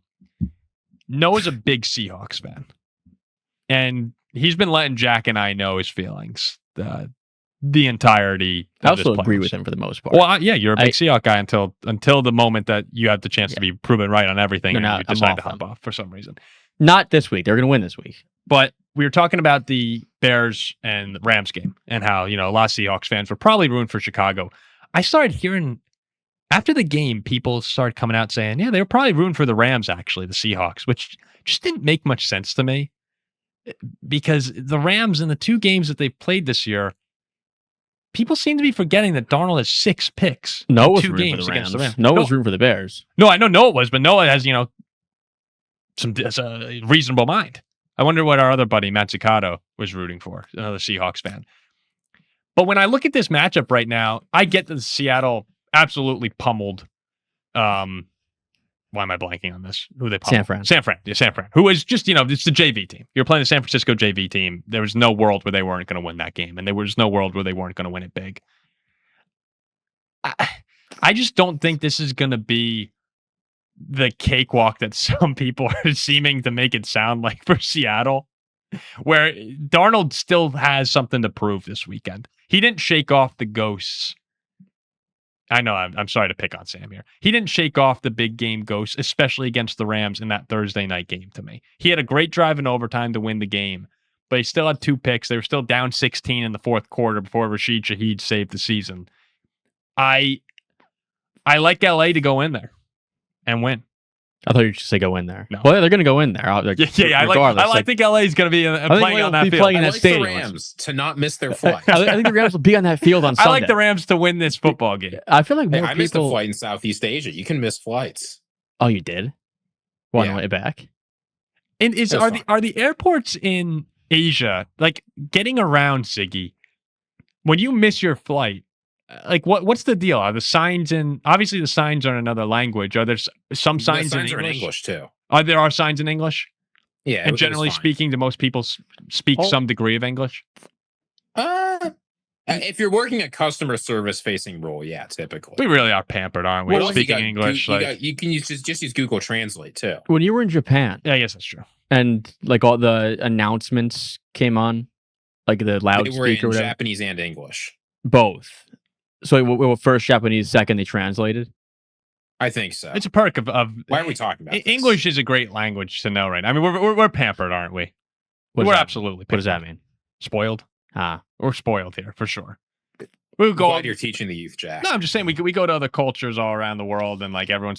Noah's a big Seahawks fan. And he's been letting Jack and I know his feelings the entirety of
I also agree with him for the most part.
Well, yeah, you're a big Seahawks guy until the moment that you have the chance to be proven right on everything and you decide to hop off for some reason.
Not this week. They're going to win this week.
But we were talking about the Bears and the Rams game and how, a lot of Seahawks fans were probably rooting for Chicago. I started hearing after the game, people started coming out saying, yeah, they were probably rooting for the Rams, actually, the Seahawks, which just didn't make much sense to me because the Rams in the 2 games that they played this year, people seem to be forgetting that Darnold has 6 picks.
Noah was rooting for the Rams. Noah was rooting for the Bears.
No, I know Noah was, but Noah has, a reasonable mind. I wonder what our other buddy, Matt Zuccato, was rooting for, another Seahawks fan. But when I look at this matchup right now, I get that Seattle absolutely pummeled. Why am I blanking on this? Who they pummeled? San Fran. Yeah, San Fran. Who is just, it's the JV team. You're playing the San Francisco JV team. There was no world where they weren't going to win that game, and there was no world where they weren't going to win it big. I just don't think this is going to be the cakewalk that some people are seeming to make it sound like for Seattle, where Darnold still has something to prove this weekend. He didn't shake off the ghosts. I know, I'm sorry to pick on Sam here. He didn't shake off the big game ghosts, especially against the Rams in that Thursday night game to me. He had a great drive in overtime to win the game, but he still had 2 picks. They were still down 16 in the 4th quarter before Rashid Shaheed saved the season. I like LA to go in there and win.
I thought you should say go in there.
No.
Well, they're going to go in there.
I think LA is going to be playing on that field.
I like the Rams to not miss their flight.
I think the Rams will be on that field on Sunday.
I like the Rams to win this football game.
I feel like I
missed a flight in Southeast Asia. You can miss flights.
Oh, you did? On the way back?
And are the airports in Asia, like getting around, Ziggy, when you miss your flight, like what's the deal? Are the signs obviously the signs are in another language. Are there some signs in English?
Are in English too.
There are signs in English?
Yeah.
And generally speaking, do most people speak some degree of English?
If you're working a customer service facing role, yeah, typically.
We really are pampered, aren't we?
Well,
speaking English.
You can just use Google Translate too.
When you were in Japan.
Yeah, I guess that's true.
And like all the announcements came on, like the loudspeaker.
They were in Japanese and English.
Both. So we were first Japanese, second they translated?
I think so.
It's a perk of
why are we talking about this?
English is a great language to know, right? I mean, we're pampered, aren't we? We're absolutely pampered.
What does that mean?
Spoiled?
We're
spoiled here, for sure.
We'll go. Glad you're teaching the youth, Jack.
No, I'm just saying we go to other cultures all around the world, and like everyone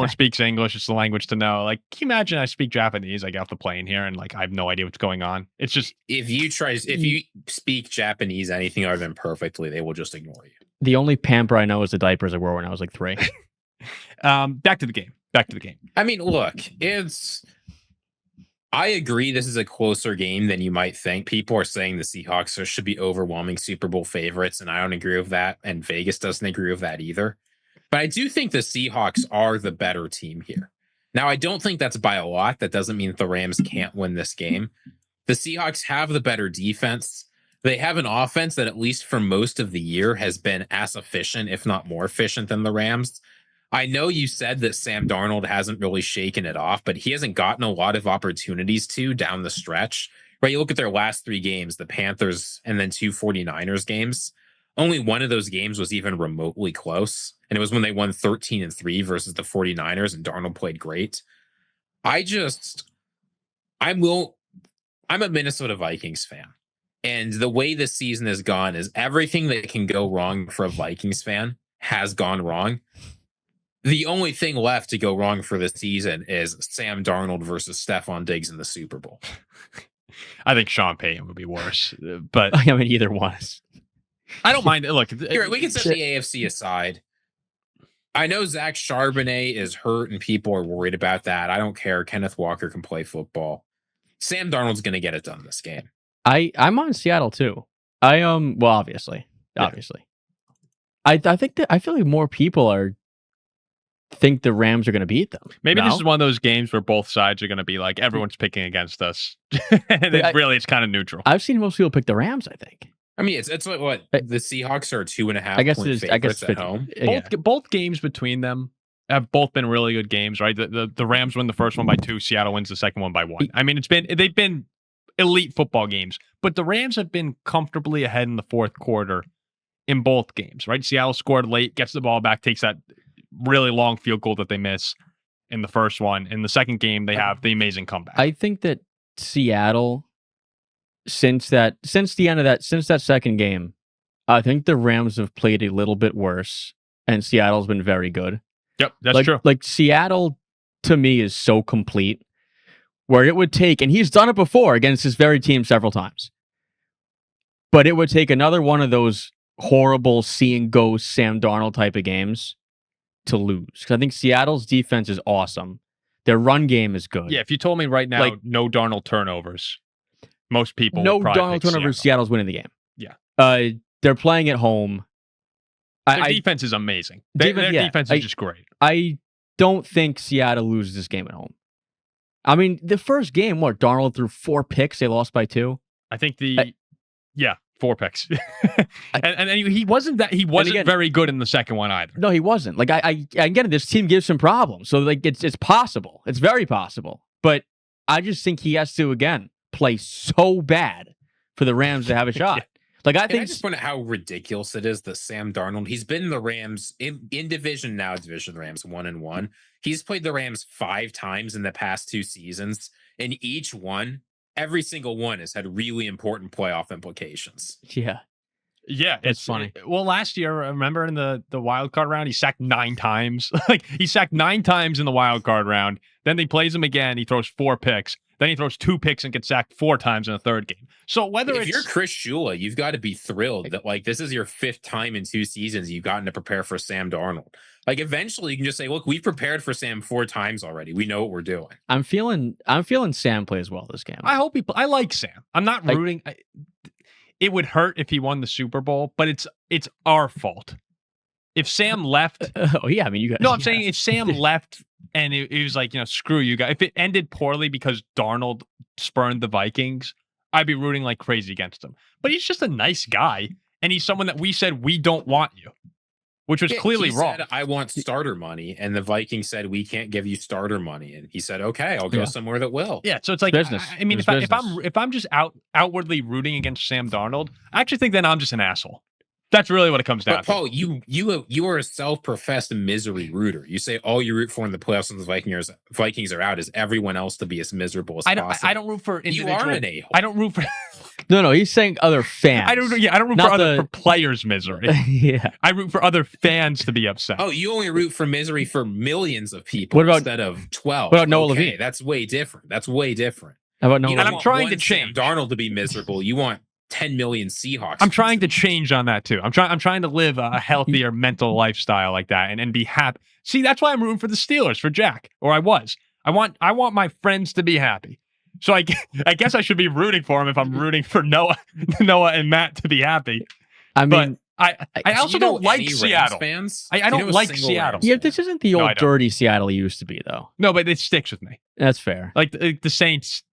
speaks English. It's the language to know. Like, can you imagine I speak Japanese? I get off the plane here, and like I have no idea what's going on. It's just
if you speak Japanese anything other than perfectly, they will just ignore you.
The only pamper I know is the diapers I wore when I was like 3.
Back to the game.
I mean, look, I agree this is a closer game than you might think. People are saying the Seahawks should be overwhelming Super Bowl favorites, and I don't agree with that, and Vegas doesn't agree with that either. But I do think the Seahawks are the better team here. Now, I don't think that's by a lot. That doesn't mean that the Rams can't win this game. The Seahawks have the better defense. They have an offense that, at least for most of the year, has been as efficient, if not more efficient, than the Rams. I know you said that Sam Darnold hasn't really shaken it off, but he hasn't gotten a lot of opportunities to down the stretch. Right? You look at their last 3 games, the Panthers and then 2 49ers games. Only one of those games was even remotely close. And it was when they won 13-3 versus the 49ers and Darnold played great. I'm a Minnesota Vikings fan. And the way this season has gone is everything that can go wrong for a Vikings fan has gone wrong. The only thing left to go wrong for this season is Sam Darnold versus Stephon Diggs in the Super Bowl.
I think Sean Payton would be worse, but
I mean, either one.
I don't mind. Look,
here, we can set the AFC aside. I know Zach Charbonnet is hurt and people are worried about that. I don't care. Kenneth Walker can play football. Sam Darnold's going to get it done this game.
I'm on Seattle too. Well, obviously. I think that I feel like more people think the Rams are going to beat them.
Maybe this is one of those games where both sides are going to be like, everyone's picking against us. And it's kind of neutral.
I've seen most people pick the Rams, I think.
I mean, it's like what the Seahawks are 2.5 point favorites at home.
Both games between them have both been really good games, right? The Rams win the first one by 2, Seattle wins the second one by 1. I mean, they've been elite football games, but the Rams have been comfortably ahead in the fourth quarter in both games, right? Seattle scored late, gets the ball back, takes that really long field goal that they miss in the first one. In the second game, they have the amazing comeback.
I think that Seattle, since that second game, I think the Rams have played a little bit worse, and Seattle's been very good.
Yep, that's true.
Like Seattle, to me, is so complete, where it would take, and he's done it before against this very team several times, but it would take another one of those horrible seeing ghost Sam Darnold type of games to lose. Because I think Seattle's defense is awesome. Their run game is good.
Yeah, if you told me right now, no Darnold turnovers, most people
no
would probably
Darnold turnovers, Seattle's winning the game.
Yeah.
They're playing at home.
Their defense is amazing. Their defense is just great.
I don't think Seattle loses this game at home. I mean, the first game, Darnold threw 4 picks. They lost by 2.
I think 4 picks. and he wasn't very good in the second one either.
No, he wasn't. Like I again, this team gives him problems. So like it's possible. It's very possible. But I just think he has to again play so bad for the Rams to have a shot. Like I just
point out how ridiculous it is that Sam Darnold, he's been the Rams in division now, division Rams 1-1. He's played the Rams 5 times in the past 2 seasons, and every single one has had really important playoff implications.
Yeah.
Yeah,
it's funny.
Well, last year, remember in the wild card round, he sacked 9 times. Like he sacked 9 times in the wild card round. Then he plays him again. He throws 4 picks. Then he throws 2 picks and gets sacked 4 times in the third game. So if
you're Chris Shula, you've got to be thrilled that like this is your 5th time in 2 seasons you've gotten to prepare for Sam Darnold. Like eventually you can just say, look, we've prepared for Sam 4 times already. We know what we're doing.
I'm feeling Sam plays well this game.
I hope I like Sam. I'm not rooting. It would hurt if he won the Super Bowl, but it's our fault. If Sam left,
I mean, you guys.
No, I'm saying if Sam left and it was like, screw you guys. If it ended poorly because Darnold spurned the Vikings, I'd be rooting like crazy against him. But he's just a nice guy, and he's someone that we said we don't want you, which was clearly wrong.
Said, I want starter money, and the Vikings said we can't give you starter money, and he said, okay, I'll go somewhere that will.
Yeah, so it's like business. I mean, if I'm just outwardly rooting against Sam Darnold, I actually think then I'm just an asshole. That's really what it comes down
to. Paul, you are a self-professed misery rooter. You say all you root for in the playoffs when the Vikings are out is everyone else to be as miserable as possible.
I don't root for individual.
You are an a-hole.
I don't root for.
No, he's saying other fans.
I don't root for players' misery.
Yeah,
I root for other fans to be upset.
Oh, you only root for misery for millions of people instead of 12.
What about Noah Levine?
That's way different. How
about Noah?
And I'm trying to change.
Sam Darnold to be miserable. You want 10 million Seahawks.
I'm trying to change on that too. I'm trying to live a healthier mental lifestyle like that and be happy. See, that's why I'm rooting for the Steelers for Jack, or I was. I want my friends to be happy. So I guess I should be rooting for him if I'm rooting for Noah and Matt to be happy.
I mean,
I also don't like Seattle.
Fans?
I don't like Seattle.
Yeah, this isn't the old dirty Seattle it used to be though.
No, but it sticks with me.
That's fair.
Like the Saints,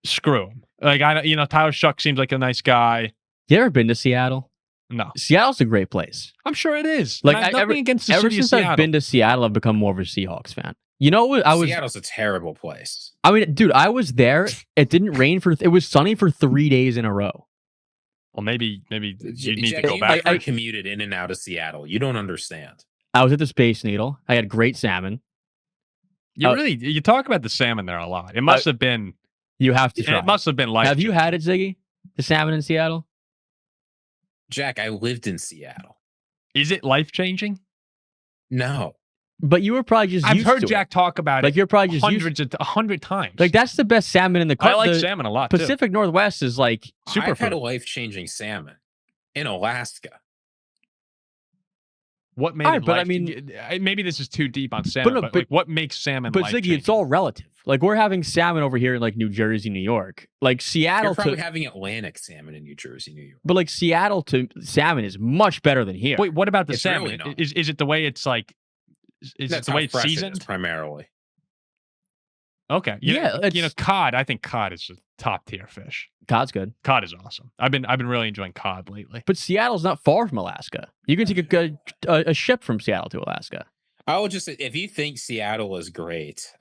screw them. Like Tyler Shuck seems like a nice guy.
You ever been to Seattle?
No.
Seattle's a great place.
I'm sure it is.
Like,
nothing against the
ever
city of
since
Seattle.
I've been to Seattle, I've become more of a Seahawks fan. You know,
Seattle's a terrible place.
I mean, dude, I was there. It didn't rain it was sunny for 3 days in a row.
Well, maybe you need to go
You
back.
never commuted in and out of Seattle. You don't understand.
I was at the Space Needle. I had great salmon.
You talk about the salmon there a lot. It must have been.
You have to try.
It must have been life.
Have you had it, Ziggy? The salmon in Seattle?
Jack, I lived in Seattle.
Is it life changing?
No.
But you were probably just
I've
used
heard
to
Jack talk about
like
it
you're probably just
100 times.
Like that's the best salmon in the country.
I like salmon a lot too.
Pacific Northwest is like
I've had a life-changing salmon in Alaska.
What made it? But I mean, maybe this is too deep on salmon. But like, what makes salmon?
But Ziggy, it's all relative. Like we're having salmon over here in like New Jersey, New York. Like Seattle,
you're probably having Atlantic salmon in New Jersey, New York.
But like Seattle to salmon is much better than here.
Wait, what about the salmon? Really is it the way it's like? Is it the way it's seasoned?
Primarily.
Okay. Cod. I think cod is a top tier fish.
Cod's good.
Cod is awesome. I've been really enjoying cod lately.
But Seattle's not far from Alaska. You can take a ship from Seattle to Alaska.
I will just, if you think Seattle is great,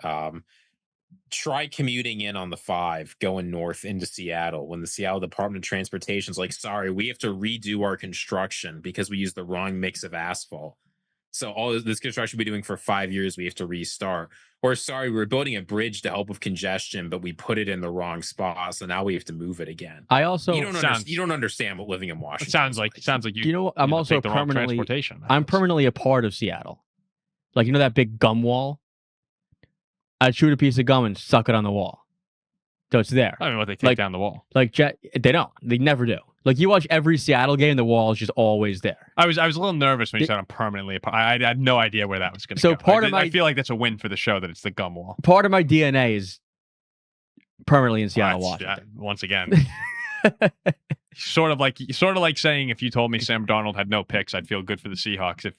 try commuting in on the 5 going north into Seattle when the Seattle Department of Transportation is like, sorry, we have to redo our construction because we used the wrong mix of asphalt. So all this construction we've been doing for 5 years, we have to restart. Or sorry, we're building a bridge to help with congestion, but we put it in the wrong spot, so now we have to move it again.
I also
you don't understand what living in Washington.
It sounds like you.
You know what? I'm also permanently a part of Seattle. Like you know that big gum wall. I'd shoot a piece of gum and suck it on the wall. So it's there.
I mean, what they take down the wall?
Like they don't. They never do. Like you watch every Seattle game, the wall is just always there.
I was a little nervous when you said I'm permanently a part. I had no idea where that was going to go.
So
I feel like that's a win for the show that it's the gum wall.
Part of my DNA is permanently in Seattle, Washington.
Once again, sort of like saying if you told me Sam Darnold had no picks, I'd feel good for the Seahawks.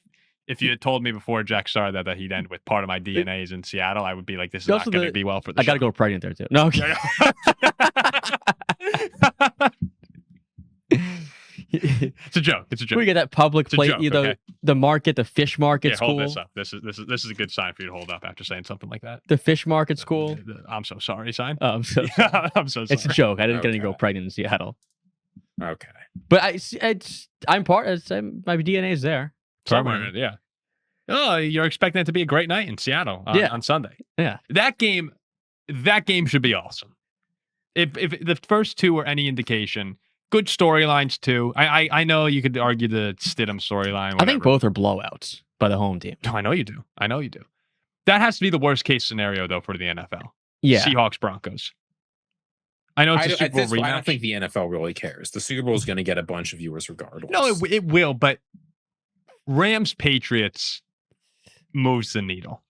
If you had told me before Jack started that he'd end with part of my DNA is in Seattle, I would be like, this is not going to be well for the show.
I got to go pregnant there too. No. Okay.
It's a joke.
We get that public plate, the market, the fish market's cool.
Hold this up. This is a good sign for you to hold up after saying something like that.
The fish market's cool.
I'm so sorry, sign.
Oh, I'm so sorry.
I'm so sorry.
It's a joke. I didn't get any go pregnant in Seattle.
Okay.
But I'm part. My DNA is there.
Somewhere, yeah. Oh, you're expecting it to be a great night in Seattle on Sunday.
Yeah.
That game should be awesome. If the first two were any indication. Good storylines too. I know you could argue the Stidham storyline.
I think both are blowouts by the home team.
No, I know you do. That has to be the worst case scenario though for the NFL.
Yeah,
Seahawks Broncos. I know it's a Super Bowl rematch.
I don't think the NFL really cares. The Super Bowl is going to get a bunch of viewers regardless.
No, it will. But Rams Patriots moves the needle.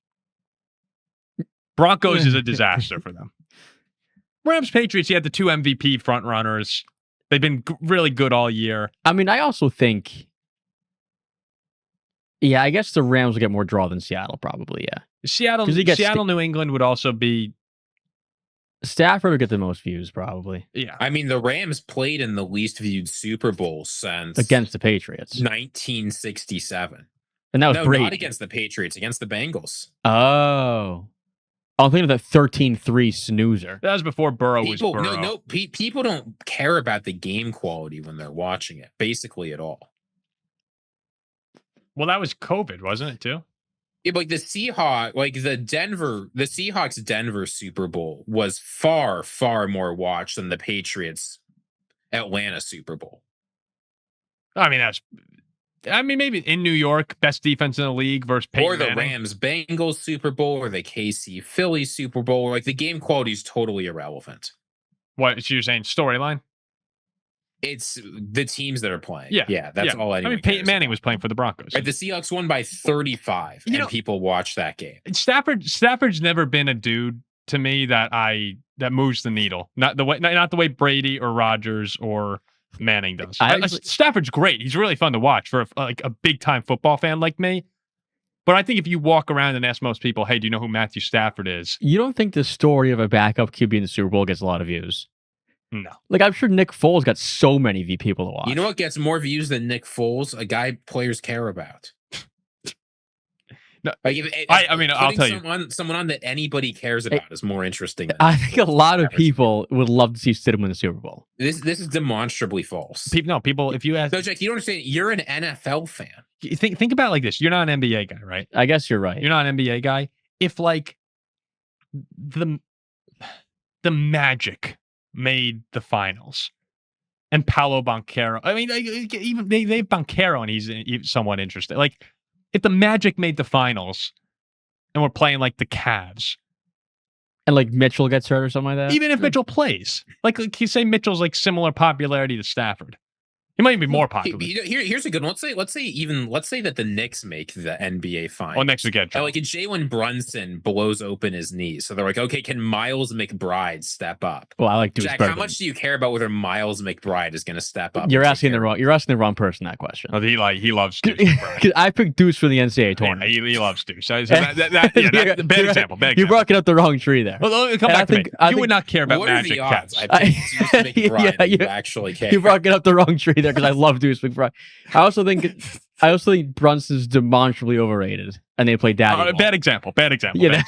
Broncos is a disaster for them. Rams Patriots. You had the 2 MVP front runners. They've been really good all year.
I mean, I also think, I guess the Rams will get more draw than Seattle, probably, yeah.
Seattle, New England would also be...
Stafford will get the most views, probably.
Yeah.
I mean, the Rams played in the least viewed Super Bowl since...
Against the Patriots.
1967.
And that was great.
Not against the Patriots, against the Bengals.
Oh. I'm thinking of the 13-3 snoozer.
That was before Burrow was Burrow.
No, people don't care about the game quality when they're watching it, basically at all.
Well, that was COVID, wasn't it, too?
Yeah, but like the Seahawks Denver Super Bowl was far, far more watched than the Patriots Atlanta Super Bowl.
I mean, maybe in New York, best defense in the league versus Payton
or the
Manning.
Rams Bengals Super Bowl or the KC Philly Super Bowl. Like the game quality is totally irrelevant.
What? So you're saying storyline?
It's the teams that are playing.
Yeah,
that's all anyone cares
Peyton Manning
about.
was playing for the Broncos.
Right, the Seahawks won by 35, and people watched that game.
Stafford's never been a dude to me that moves the needle. Not the way Brady or Rodgers or Manning does. Stafford's great. He's really fun to watch for a big time football fan like me. But I think if you walk around and ask most people, hey, do you know who Matthew Stafford is?
You don't think the story of a backup QB in the Super Bowl gets a lot of views?
No.
Like, I'm sure Nick Foles got so many people to watch.
You know what gets more views than Nick Foles? A guy players care about.
No,
like
I'll tell you.
Someone on that anybody cares about is more interesting. Than
I think a lot of people would love to see Stidham win the Super Bowl.
This is demonstrably false.
People, if you ask...
So, Jack, you don't understand. You're an NFL fan.
Think about it like this. You're not an NBA guy, right?
I guess you're right.
You're not an NBA guy. If, like, the Magic made the finals and Paolo Banchero... I mean, even they have Banchero and he's somewhat interesting. Like, if the Magic made the finals and we're playing like the Cavs,
and like Mitchell gets hurt or something like that,
even if Mitchell plays, like you say, Mitchell's like similar popularity to Stafford. He might even be more popular.
Here's a good one. Let's say that the Knicks make the NBA finals.
Oh, Knicks again.
Like Jalen Brunson blows open his knee, so they're like, okay, can Miles McBride step up?
Well, I like Deuce.
Jack, how much do you care about whether Miles McBride is going to step up?
You're asking the wrong person that question.
Oh, he loves Deuce McBride.
I picked Deuce for the NCAA tournament.
Yeah, he loves Deuce. So that's a bad example.
You're barking up the wrong tree there.
Well, come back to me. You would not care about Magic Cavs.
I picked Deuce McBride. You actually care.
You're barking up the wrong tree there because I love Deuce McBride. I also think Brunson's demonstrably overrated, and they play daddy.
Bad example.
Yeah,
Magic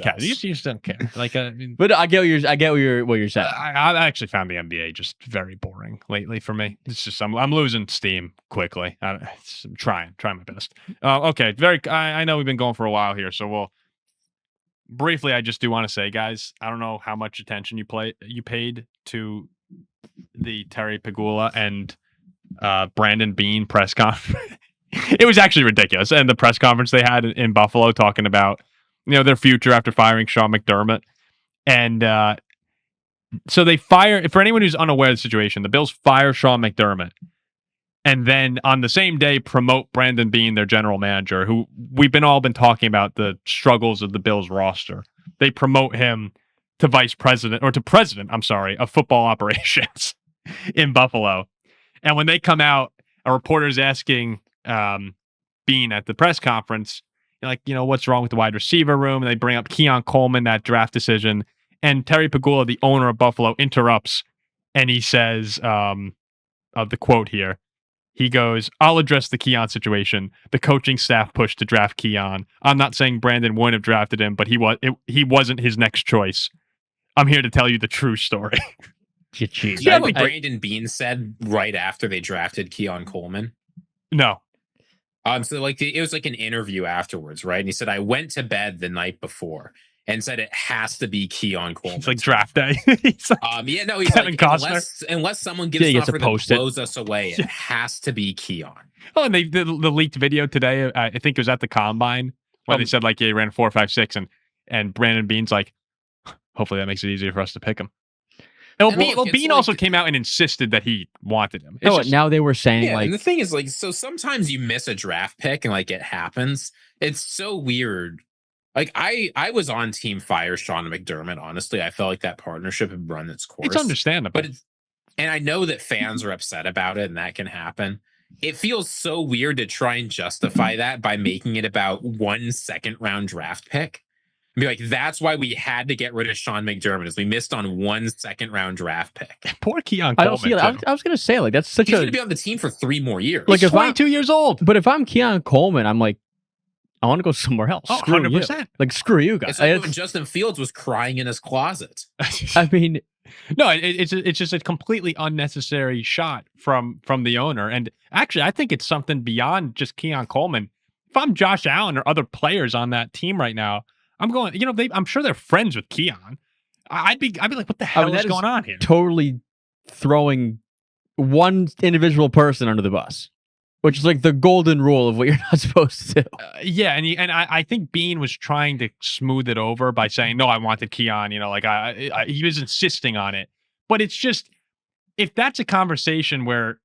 Cavs. You just don't care. Like,
but I get what you're saying.
I actually found the NBA just very boring lately for me. It's just I'm losing steam quickly. I'm trying my best. Okay, I know we've been going for a while here, so we'll briefly. I just do want to say, guys, I don't know how much attention you paid to the Terry Pegula and Brandon Beane press conference. It was actually ridiculous. And the press conference they had in Buffalo talking about, their future after firing Sean McDermott. And so they fire, for anyone who's unaware of the situation, the Bills fire Sean McDermott. And then on the same day, promote Brandon Beane, their general manager, who we've all been talking about the struggles of the Bills roster. They promote him to president of football operations in Buffalo. And when they come out, a reporter's asking Beane at the press conference, what's wrong with the wide receiver room? And they bring up Keon Coleman, that draft decision. And Terry Pegula, the owner of Buffalo, interrupts. And he says, of the quote here, he goes, "I'll address the Keon situation. The coaching staff pushed to draft Keon. I'm not saying Brandon wouldn't have drafted him, but he wasn't his next choice. I'm here to tell you the true story."
You know what Brandon Beane said right after they drafted Keon Coleman?
No.
So it was like an interview afterwards, right? And he said, "I went to bed the night before and said it has to be Keon Coleman."
It's like draft day.
He's like, unless someone gives an offer that blows us away, it has to be Keon.
Oh, and the leaked video today, I think it was at the Combine, when they said he ran 4.56, and Brandon Beane's like, hopefully that makes it easier for us to pick him. Beane also came out and insisted that he wanted him.
Now they were saying
and the thing is, so sometimes you miss a draft pick and it happens. It's so weird. I was on team fire Sean McDermott. Honestly, I felt like that partnership had run its course.
It's understandable,
and I know that fans are upset about it, and that can happen. It feels so weird to try and justify that by making it about 1 second-round draft pick. Be like, that's why we had to get rid of Sean McDermott, is we missed on 1 second-round draft pick.
Poor Keon Coleman.
I was going to say, that's such
He's going to be on the team for 3 more years.
He's 22 years old.
But if I'm Keon Coleman, I'm like, I want to go somewhere else.
Oh,
screw
100%.
You. Screw you guys.
It's like when Justin Fields was crying in his closet.
I mean,
no, it's just a completely unnecessary shot from the owner. And actually, I think it's something beyond just Keon Coleman. If I'm Josh Allen or other players on that team right now, I'm going, I'm sure they're friends with Keon. I'd be like, what the hell is going on here?
Totally throwing one individual person under the bus, which is the golden rule of what you're not supposed to do.
And I think Beane was trying to smooth it over by saying, no, I wanted Keon, he was insisting on it. But it's just, if that's a conversation where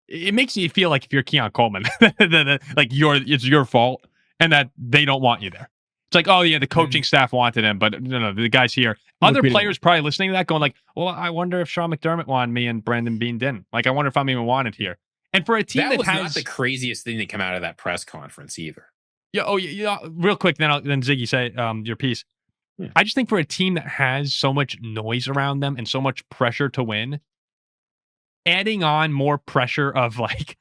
it makes you feel like if you're Keon Coleman, it's your fault and that they don't want you there. It's like, oh yeah, the coaching staff wanted him, but no, the guys here. Other players probably listening to that going well, I wonder if Sean McDermott wanted me and Brandon Beane didn't. I wonder if I'm even wanted here. And for a team that
was
has
not the craziest thing to come out of that press conference either.
Yeah. Oh yeah. Real quick, then Ziggy say your piece.
Yeah.
I just think for a team that has so much noise around them and so much pressure to win, adding on more pressure of like,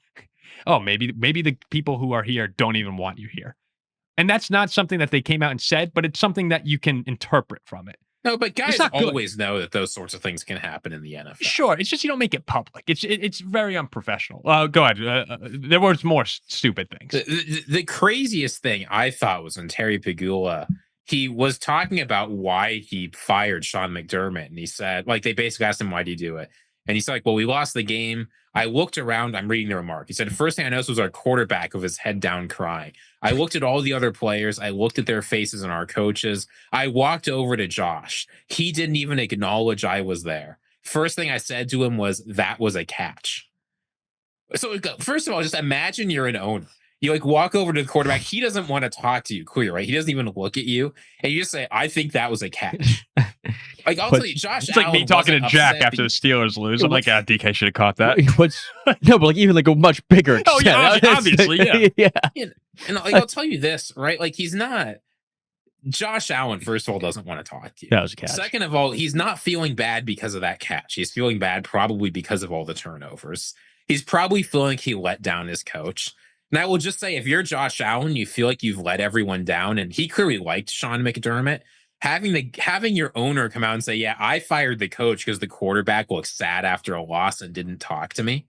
oh, maybe the people who are here don't even want you here. And that's not something that they came out and said, but it's something that you can interpret from it.
No, but guys always know that those sorts of things can happen in the NFL.
Sure, it's just you don't make it public. It's very unprofessional. Go ahead. There was more stupid things.
The craziest thing I thought was when Terry Pegula, he was talking about why he fired Sean McDermott, and he said, like, they basically asked him, why do you do it? And he's like, well, we lost the game. I looked around. I'm reading the remark. He said, the first thing I noticed was our quarterback with his head down crying. I looked at all the other players. I looked at their faces and our coaches. I walked over to Josh. He didn't even acknowledge I was there. First thing I said to him was, that was a catch. So first of all, just imagine you're an owner. You like walk over to the quarterback. He doesn't want to talk to you, clear, right? He doesn't even look at you. And you just say, I think that was a catch. Like, I'll tell you, Josh
it's
Allen
like me talking to Jack after the Steelers lose. I'm like, DK should have caught that.
No, but like even like a much bigger extent.
Oh, yeah, obviously, yeah.
And like, I'll tell you this, right? Like, he's not... Josh Allen, first of all, doesn't want to talk to you.
That was a catch.
Second of all, he's not feeling bad because of that catch. He's feeling bad probably because of all the turnovers. He's probably feeling like he let down his coach. And I will just say, if you're Josh Allen, you feel like you've let everyone down, and he clearly liked Sean McDermott, having your owner come out and say, yeah, I fired the coach because the quarterback looked sad after a loss and didn't talk to me.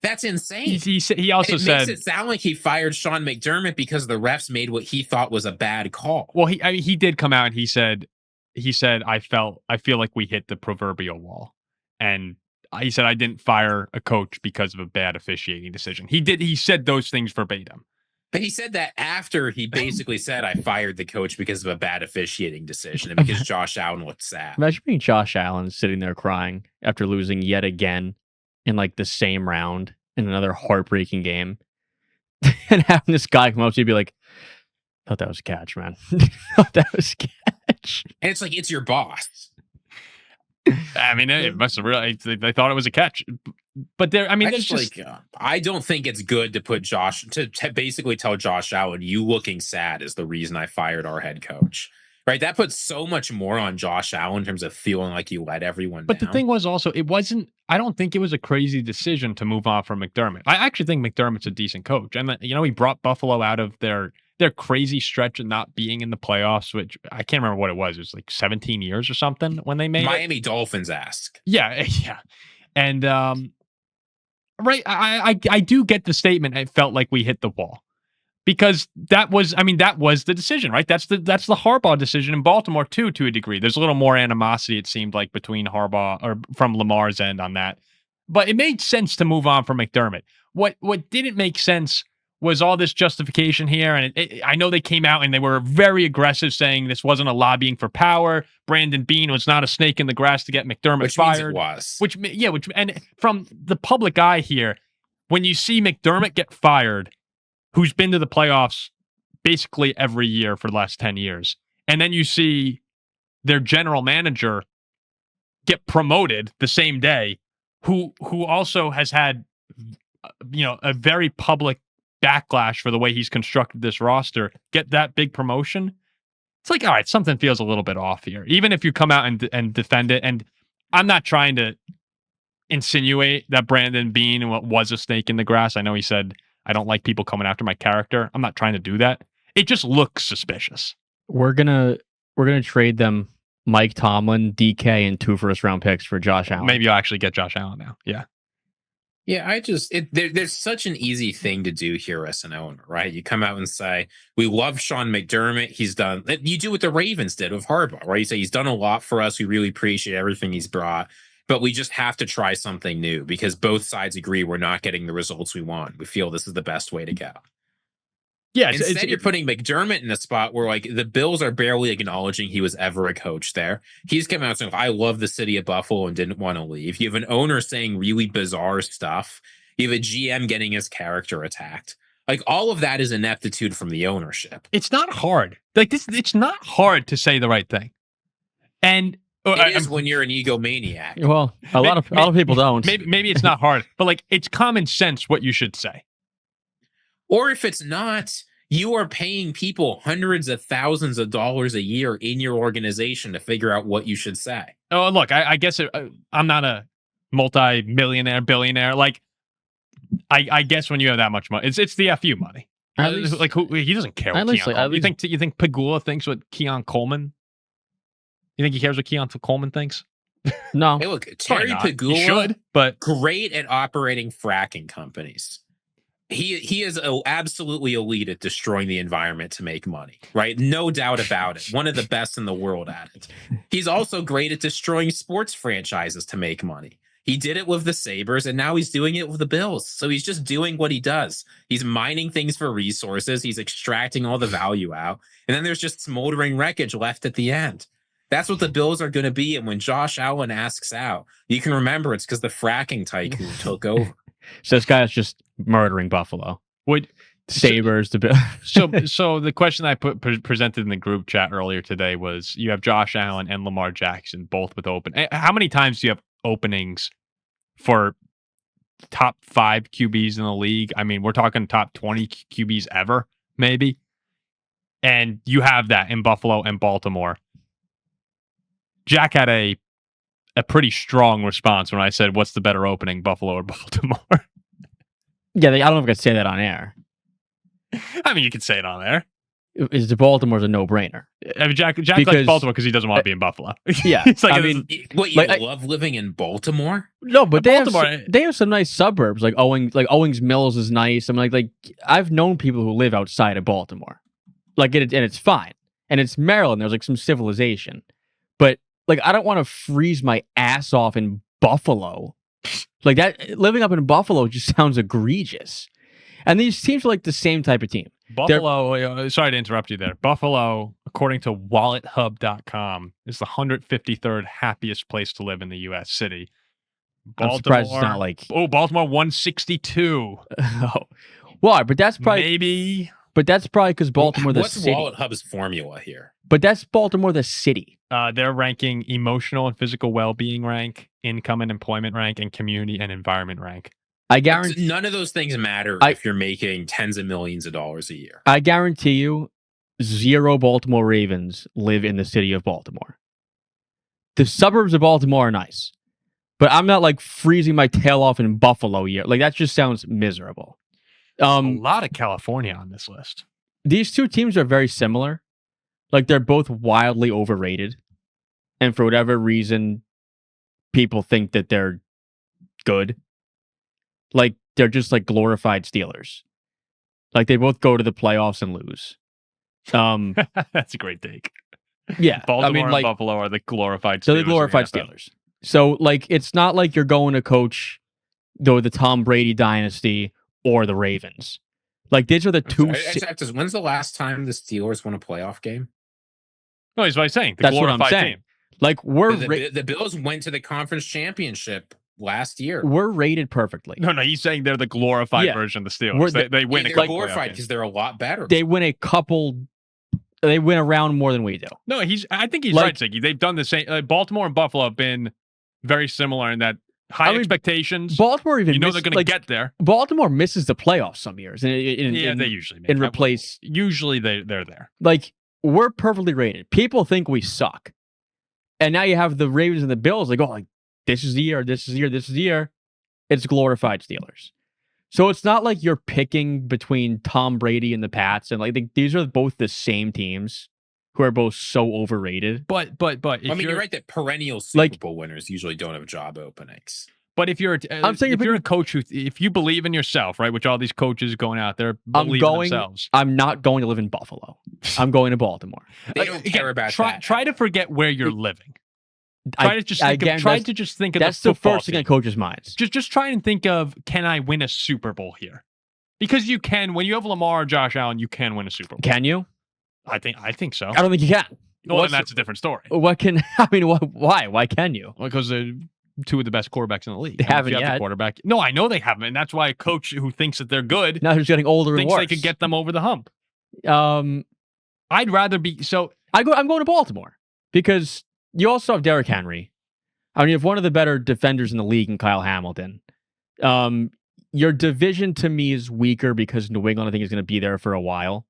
That's insane.
He also said
makes it sound like he fired Sean McDermott because the refs made what he thought was a bad call.
Well, he did come out and he said, I feel like we hit the proverbial wall. And he said, I didn't fire a coach because of a bad officiating decision. He said those things verbatim.
But he said that after he basically said, I fired the coach because of a bad officiating decision and because Josh Allen looked sad.
Imagine being Josh Allen sitting there crying after losing yet again in like the same round in another heartbreaking game. And having this guy come up to you and be like, I thought that was a catch, man. That was a catch.
And it's like, it's your boss.
I mean, it must have really, they thought it was a catch. But
I don't think it's good to put to basically tell Josh Allen, you looking sad is the reason I fired our head coach. Right? That puts so much more on Josh Allen in terms of feeling like you let everyone down.
But the thing was also, I don't think it was a crazy decision to move on from McDermott. I actually think McDermott's a decent coach. And, he brought Buffalo out of their crazy stretch of not being in the playoffs, which I can't remember what it was. It was like 17 years or something when they made
Miami Dolphins ask.
Yeah. And, right, I do get the statement. It felt like we hit the wall. Because that was the decision, right? That's the Harbaugh decision in Baltimore too, to a degree. There's a little more animosity, it seemed like, between Harbaugh or from Lamar's end on that. But it made sense to move on from McDermott. What didn't make sense was all this justification here. And I know they came out and they were very aggressive, saying this wasn't a lobbying for power. Brandon Beane was not a snake in the grass to get McDermott fired.
Which means it was.
And from the public eye here, when you see McDermott get fired, who's been to the playoffs basically every year for the last 10 years. And then you see their general manager get promoted the same day, who also has had, a very public backlash for the way he's constructed this roster, get that big promotion. It's like, all right, something feels a little bit off here, even if you come out and defend it. And I'm not trying to insinuate that Brandon Beane was a snake in the grass. I know he said, I don't like people coming after my character. I'm not trying to do that. It just looks suspicious.
We're gonna trade them Mike Tomlin, DK, and 2 first-round picks for Josh Allen.
Maybe I'll actually get Josh Allen now. Yeah.
Yeah, there's such an easy thing to do here as an owner, right? You come out and say, we love Sean McDermott. He's done, you do what the Ravens did with Harbaugh, right? You say, he's done a lot for us. We really appreciate everything he's brought. But we just have to try something new because both sides agree we're not getting the results we want. We feel this is the best way to go. Yeah, instead you're putting McDermott in a spot where like the Bills are barely acknowledging he was ever a coach there. He's come out saying, I love the city of Buffalo and didn't want to leave. You have an owner saying really bizarre stuff. You have a GM getting his character attacked. Like all of that is ineptitude from the ownership.
It's not hard. It's not hard to say the right thing. And
it is when you're an egomaniac.
Well, a lot of people don't.
Maybe it's not hard, but like it's common sense what you should say.
Or if it's not, You are paying people hundreds of thousands of dollars a year in your organization to figure out what you should say.
Oh, look, I guess I'm not a multi-millionaire, billionaire. Like, I guess when you have that much money, it's the FU money.
At least,
like he doesn't care what Keon Coleman. You think Pegula thinks what Keon Coleman? You think he cares what Keon Coleman thinks?
No.
Hey, look, Terry Pegula
should, but
great at operating fracking companies. He is absolutely elite at destroying the environment to make money, right? No doubt about it. One of the best in the world at it. He's also great at destroying sports franchises to make money. He did it with the Sabres, and now he's doing it with the Bills. So he's just doing what he does. He's mining things for resources. He's extracting all the value out. And then there's just smoldering wreckage left at the end. That's what the Bills are going to be. And when Josh Allen asks out, you can remember it's because the fracking tycoon took over.
So this guy's just murdering Buffalo. Sabres to Bills.
So the question I presented in the group chat earlier today was, you have Josh Allen and Lamar Jackson both with open. How many times do you have openings for top 5 QBs in the league? I mean, we're talking top 20 QBs ever, maybe. And you have that in Buffalo and Baltimore. Jack had a pretty strong response when I said, what's the better opening, Buffalo or Baltimore?
Yeah, I don't know if I could say that on air.
I mean, you could say it on air.
Is the Baltimore's a no-brainer?
I mean, Jack likes Baltimore because he doesn't want to be in Buffalo.
Yeah,
it's like,
I mean, what, you love living in Baltimore?
No, but they have some nice suburbs, like Owings Mills is nice. I'm like I've known people who live outside of Baltimore, and it's fine, and it's Maryland. There's like some civilization, but like I don't want to freeze my ass off in Buffalo. Like that, living up in Buffalo just sounds egregious. And these teams are like the same type of team.
Buffalo, sorry to interrupt you there. Buffalo, according to wallethub.com, is the 153rd happiest place to live in the U.S. city.
I'm surprised it's not like...
Oh, Baltimore 162.
Oh. Well, but that's probably...
Maybe...
But that's probably because Baltimore the city.
What's Wallet Hub's formula here?
But that's Baltimore the city.
They're ranking emotional and physical well-being rank, income and employment rank, and community and environment rank.
I guarantee
none of those things matter if you're making tens of millions of dollars a year.
I guarantee you 0 Baltimore Ravens live in the city of Baltimore. The suburbs of Baltimore are nice, but I'm not like freezing my tail off in Buffalo here. Like that just sounds miserable.
A lot of California on this list.
These two teams are very similar. Like they're both wildly overrated. And for whatever reason, people think that they're good. Like they're just like glorified Steelers. Like they both go to the playoffs and lose.
That's a great take.
Yeah.
Baltimore and Buffalo are the glorified Steelers.
So the glorified Steelers. So like it's not like you're going to coach the Tom Brady dynasty or the Ravens. Like these are the two.
When's the last time the Steelers won a playoff game?
No, he's what I'm saying.
That's what I'm saying.
Team.
Like
the Bills went to the conference championship last year.
We're rated perfectly.
No, he's saying they're the glorified version of the Steelers. They win a couple
glorified because they're a lot better.
They win a couple. They win around more than we do.
No, I think he's right, Ziggy. They've done the same. Baltimore and Buffalo have been very similar in that high expectations.
Baltimore even
they're going to get there.
Baltimore misses the playoffs some years.
They usually make
replace.
Usually they're there.
Like we're perfectly rated. People think we suck, and now you have the Ravens and the Bills. Like, oh, like this is the year. This is the year. This is the year. It's glorified Steelers. So it's not like you're picking between Tom Brady and the Pats, and like these are both the same teams who are both so overrated.
But
I mean, you're right that perennial Super Bowl winners usually don't have job openings.
But if you're a coach if you believe in yourself, right, which all these coaches going out there believe in themselves.
I'm not going to live in Buffalo. I'm going to Baltimore.
They don't care about that.
Try to forget where you're living. Try to just think of
that's the first thing on coaches' minds.
Just try and think of, can I win a Super Bowl here? Because you can. When you have Lamar or Josh Allen, you can win a Super Bowl.
Can you?
I think so.
I don't think you can.
Well, then that's a different story.
Why? Why can you?
Well, because they're two of the best quarterbers in the league.
They haven't yet.
The quarterback. No, I know they haven't, and that's why a coach who thinks that they're good
now who's getting older
thinks
and worse.
They could get them over the hump.
I'd
rather be so.
I'm going to Baltimore because you also have Derrick Henry. I mean, you have one of the better defenders in the league in Kyle Hamilton. Your division to me is weaker because New England, I think, is going to be there for a while.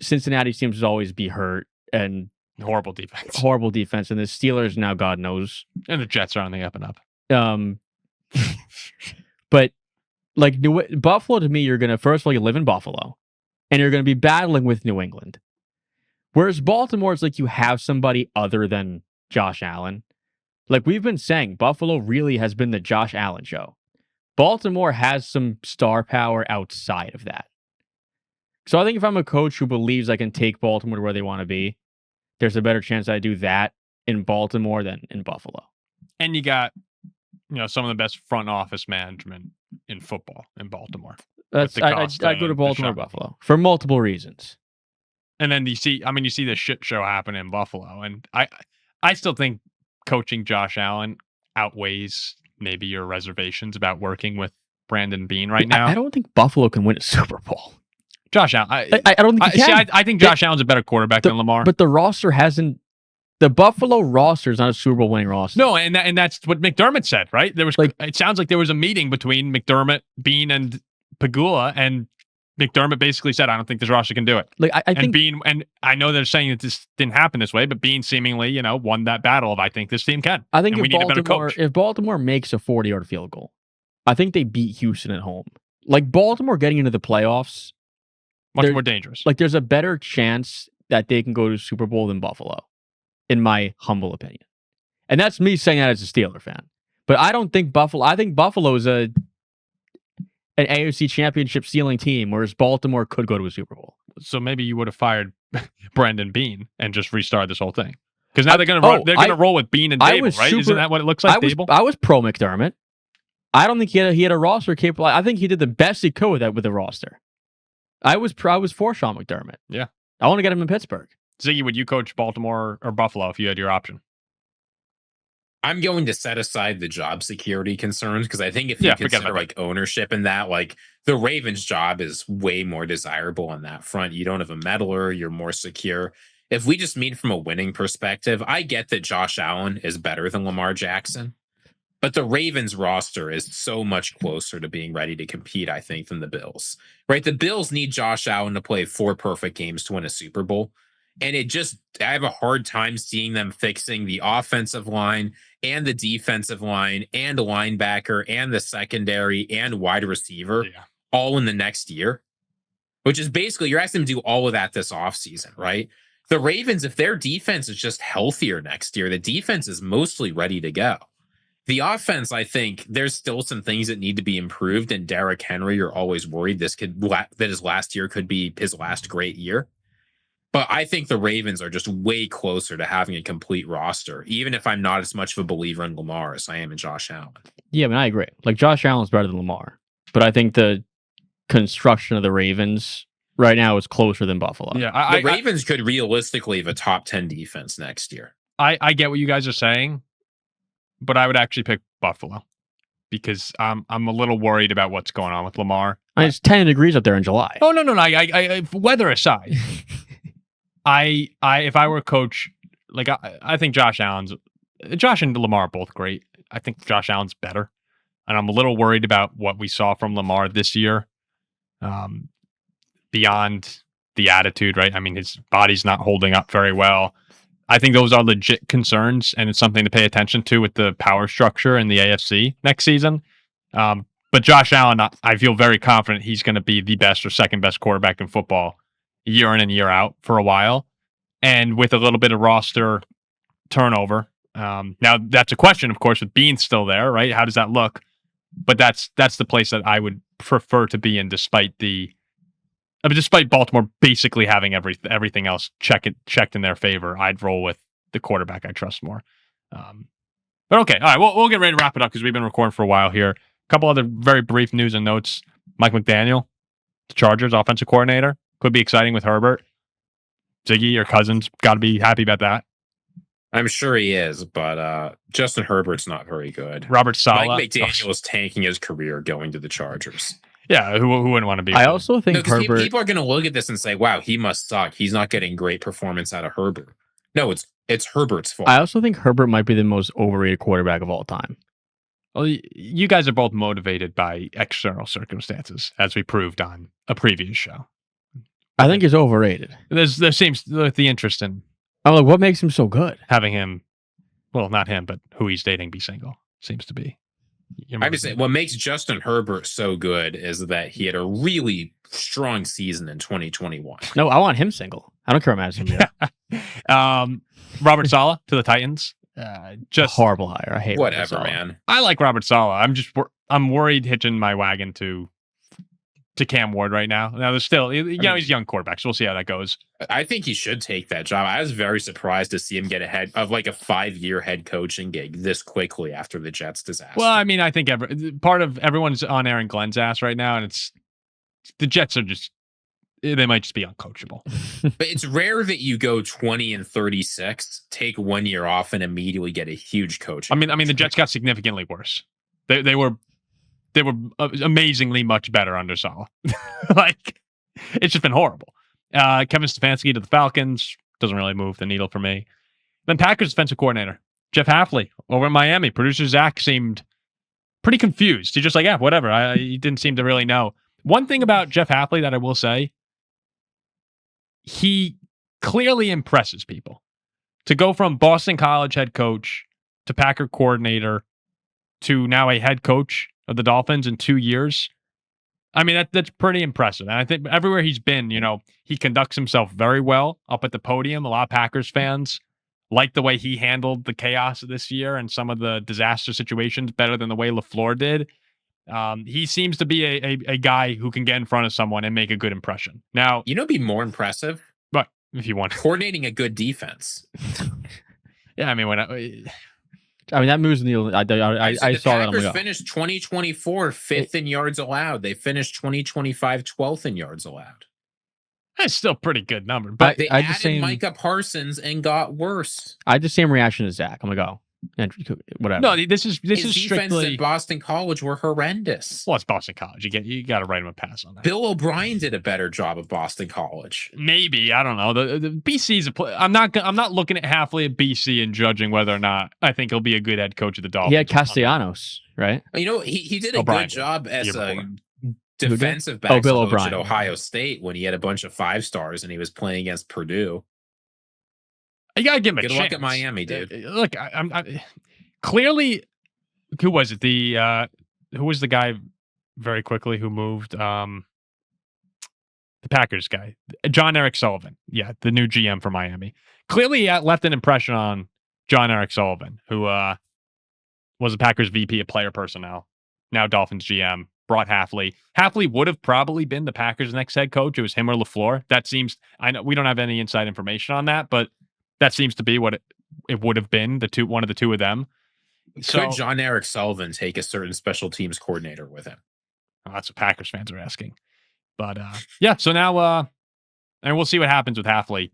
Cincinnati seems to always be hurt and
horrible defense.
And the Steelers now, God knows,
and the Jets are on the up and up.
But like Buffalo, to me, you're gonna first of all you live in Buffalo, and you're gonna be battling with New England. Whereas Baltimore, it's like you have somebody other than Josh Allen. Like we've been saying, Buffalo really has been the Josh Allen show. Baltimore has some star power outside of that. So I think if I'm a coach who believes I can take Baltimore to where they want to be, there's a better chance I do that in Baltimore than in Buffalo.
And you got, some of the best front office management in football in Baltimore.
I go to Baltimore, Buffalo for multiple reasons.
And then you see the shit show happen in Buffalo, and I still think coaching Josh Allen outweighs maybe your reservations about working with Brandon Beane right now.
I don't think Buffalo can win a Super Bowl.
Josh Allen,
I don't think he can.
I think Josh Allen's a better quarterback than Lamar.
But the roster hasn't. The Buffalo roster is not a Super Bowl winning roster.
No, and that's what McDermott said, right? There was it sounds like there was a meeting between McDermott, Beane, and Pegula, and McDermott basically said, "I don't think this roster can do it."
Like I think
Beane, and I know they're saying that this didn't happen this way, but Beane seemingly, won that battle of I think this team can.
I think
we need a better coach.
If Baltimore makes a 40-yard field goal, I think they beat Houston at home. Like Baltimore getting into the playoffs.
Much more dangerous.
Like there's a better chance that they can go to Super Bowl than Buffalo, in my humble opinion. And that's me saying that as a Steeler fan. But I don't think Buffalo. I think Buffalo is an AFC Championship ceiling team, whereas Baltimore could go to a Super Bowl.
So maybe you would have fired Brandon Beane and just restarted this whole thing. Because now they're going to roll with Beane and Dable, right? Isn't that what it looks like? Dable?
I was pro McDermott. I don't think he had a roster capable. I think he did the best he could with the roster. I was for Sean McDermott.
Yeah.
I want to get him in Pittsburgh.
Ziggy, would you coach Baltimore or Buffalo if you had your option?
I'm going to set aside the job security concerns because I think if you consider like ownership in that, like the Ravens' job is way more desirable on that front. You don't have a meddler. You're more secure. If we just mean from a winning perspective, I get that Josh Allen is better than Lamar Jackson. But the Ravens roster is so much closer to being ready to compete, I think, than the Bills. Right? The Bills need Josh Allen to play 4 perfect games to win a Super Bowl. And I have a hard time seeing them fixing the offensive line and the defensive line and the linebacker and the secondary and wide receiver all in the next year. Which is basically, you're asking them to do all of that this offseason, right? The Ravens, if their defense is just healthier next year, the defense is mostly ready to go. The offense, I think, there's still some things that need to be improved. And Derrick Henry, you're always worried that his last year could be his last great year. But I think the Ravens are just way closer to having a complete roster, even if I'm not as much of a believer in Lamar as I am in Josh Allen.
Yeah, I agree. Like Josh Allen's better than Lamar, but I think the construction of the Ravens right now is closer than Buffalo.
Yeah, the Ravens could realistically have a top 10 defense next year.
I get what you guys are saying. But I would actually pick Buffalo because I'm a little worried about what's going on with Lamar.
It's 10 degrees up there in July.
Oh no! I weather aside, if I were a coach, like I think Josh and Lamar are both great. I think Josh Allen's better, and I'm a little worried about what we saw from Lamar this year. Beyond the attitude, right? I mean, his body's not holding up very well. I think those are legit concerns, and it's something to pay attention to with the power structure in the AFC next season. But Josh Allen, I feel very confident he's going to be the best or second best quarterback in football year in and year out for a while. And with a little bit of roster turnover. Now, that's a question, of course, with Beane still there, right? How does that look? But that's the place that I would prefer to be in despite Baltimore basically having everything else checked in their favor. I'd roll with the quarterback I trust more. But okay, all right, we'll get ready to wrap it up because we've been recording for a while here. A couple other very brief news and notes. Mike McDaniel, the Chargers offensive coordinator, could be exciting with Herbert. Ziggy, your Cousins, got to be happy about that.
I'm sure he is, but Justin Herbert's not very good.
Robert Saleh.
Mike McDaniel is tanking his career going to the Chargers.
Yeah, who wouldn't want to be?
I also think Herbert.
People are going to look at this and say, "Wow, he must suck. He's not getting great performance out of Herbert." No, it's Herbert's fault.
I also think Herbert might be the most overrated quarterback of all time.
Well, you guys are both motivated by external circumstances, as we proved on a previous show.
I think he's overrated.
There seems the interest in
I'm like, what makes him so good?
having him, well, not him, but who he's dating be single seems to be.
I'm just saying, what makes Justin Herbert so good is that he had a really strong season in 2021.
No, I want him single. I don't care what Madison.
Robert Saleh to the Titans. Just
horrible hire. I hate
whatever, man.
I like Robert Saleh. I'm worried hitching my wagon to Cam Ward right now. Now there's still, he's a young quarterback, so we'll see how that goes.
I think he should take that job. I was very surprised to see him get ahead of like a 5-year head coaching gig this quickly after the Jets disaster.
Well, I mean, I think part of everyone's on Aaron Glenn's ass right now, and it's the Jets are just, they might just be uncoachable.
But it's rare that you go 20-36, take 1 year off, and immediately get a huge coach.
I mean, the Jets got significantly worse. They were amazingly much better under Saleh. Like, it's just been horrible. Kevin Stefanski to the Falcons doesn't really move the needle for me. Then Packers defensive coordinator Jeff Hafley over in Miami. Producer Zach seemed pretty confused. He's just like, yeah, whatever. He didn't seem to really know. One thing about Jeff Hafley that I will say, he clearly impresses people. To go from Boston College head coach to Packer coordinator to now a head coach of the Dolphins in 2 years. I mean, that's pretty impressive. And I think everywhere he's been, he conducts himself very well up at the podium. A lot of Packers fans like the way he handled the chaos of this year and some of the disaster situations better than the way LaFleur did. He seems to be a guy who can get in front of someone and make a good impression. Now,
it'd be more impressive.
But if you want
coordinating a good defense.
Yeah, I mean,
that moves the needle. I saw that.
The Packers finished 2024 5th in yards allowed. They finished 2025 12th in yards allowed.
That's still a pretty good number. But
they added Micah Parsons and got worse.
I had the same reaction as Zach. I'm gonna go. Whatever.
No, this is
defense
strictly
at Boston College were horrendous.
Well, it's Boston College. You got to write him a pass on that.
Bill O'Brien did a better job of Boston College.
Maybe, I don't know. The BC's I'm not looking at Hafley at BC and judging whether or not I think he'll be a good head coach of the Dolphins.
He had Castellanos, right?
He did a good job as a defensive back
Bill
coach
O'Brien
at Ohio State when he had a bunch of 5-stars and he was playing against Purdue.
You gotta give him a
chance.
Good
luck at Miami, dude.
Look, I'm clearly. Who was it? Who was the guy? Very quickly, who moved? The Packers guy, John Eric Sullivan. Yeah, the new GM for Miami. Clearly, left an impression on John Eric Sullivan, who was the Packers VP of player personnel, now Dolphins GM. Brought Hafley. Hafley would have probably been the Packers' next head coach. It was him or LaFleur. That seems. I know we don't have any inside information on that, but that seems to be what it would have been. One of the two of them.
Could John Eric Sullivan take a certain special teams coordinator with him?
Well, that's what Packers fans are asking. But yeah, so now and we'll see what happens with Hafley.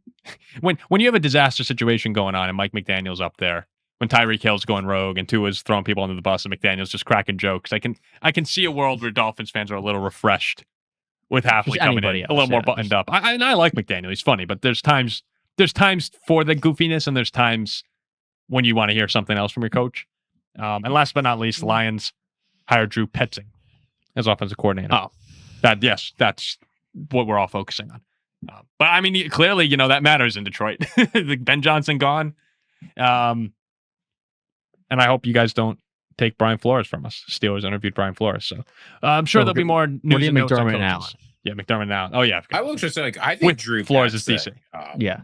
When you have a disaster situation going on and Mike McDaniel's up there, when Tyreek Hill's going rogue and Tua's throwing people under the bus and McDaniel's just cracking jokes, I can see a world where Dolphins fans are a little refreshed with Hafley coming in, a little more buttoned up. I like McDaniel. He's funny, but there's times for the goofiness and there's times when you want to hear something else from your coach. And last but not least, the Lions hired Drew Petzing as offensive coordinator.
Oh,
that's what we're all focusing on. But I mean, clearly, that matters in Detroit. Ben Johnson gone. And I hope you guys don't take Brian Flores from us. Steelers interviewed Brian Flores. So I'm sure there'll be more news and notes on
McDermott and Allen.
Yeah, McDermott and Allen. Oh, yeah.
I will just say, I think Drew
Flores is DC.
Yeah.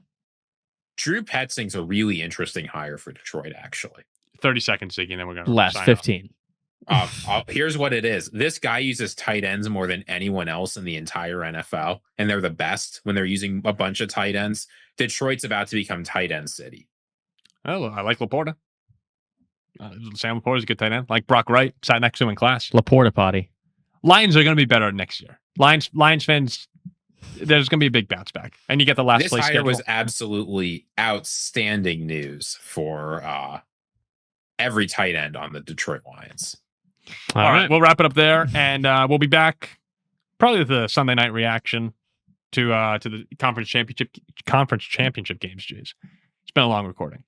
Drew Petzing's a really interesting hire for Detroit, actually.
30 seconds, Ziggy, and then we're going to
last 15.
Here's what it is. This guy uses tight ends more than anyone else in the entire NFL, and they're the best when they're using a bunch of tight ends. Detroit's about to become tight end city.
Oh, I like Laporta. Sam Laporta's a good tight end. Like Brock Wright, sat next to him in class.
Laporta potty.
Lions are going to be better next year. Lions fans, there's going to be a big bounce back. And you get the last place schedule.
This hire was absolutely outstanding news for every tight end on the Detroit Lions.
All right. We'll wrap it up there. And we'll be back probably with the Sunday night reaction to the conference championship games. Jeez. It's been a long recording.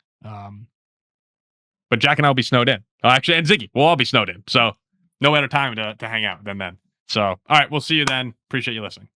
But Jack and I will be snowed in. Actually, and Ziggy, we'll all be snowed in. So no better time to hang out than then. So, all right, we'll see you then. Appreciate you listening.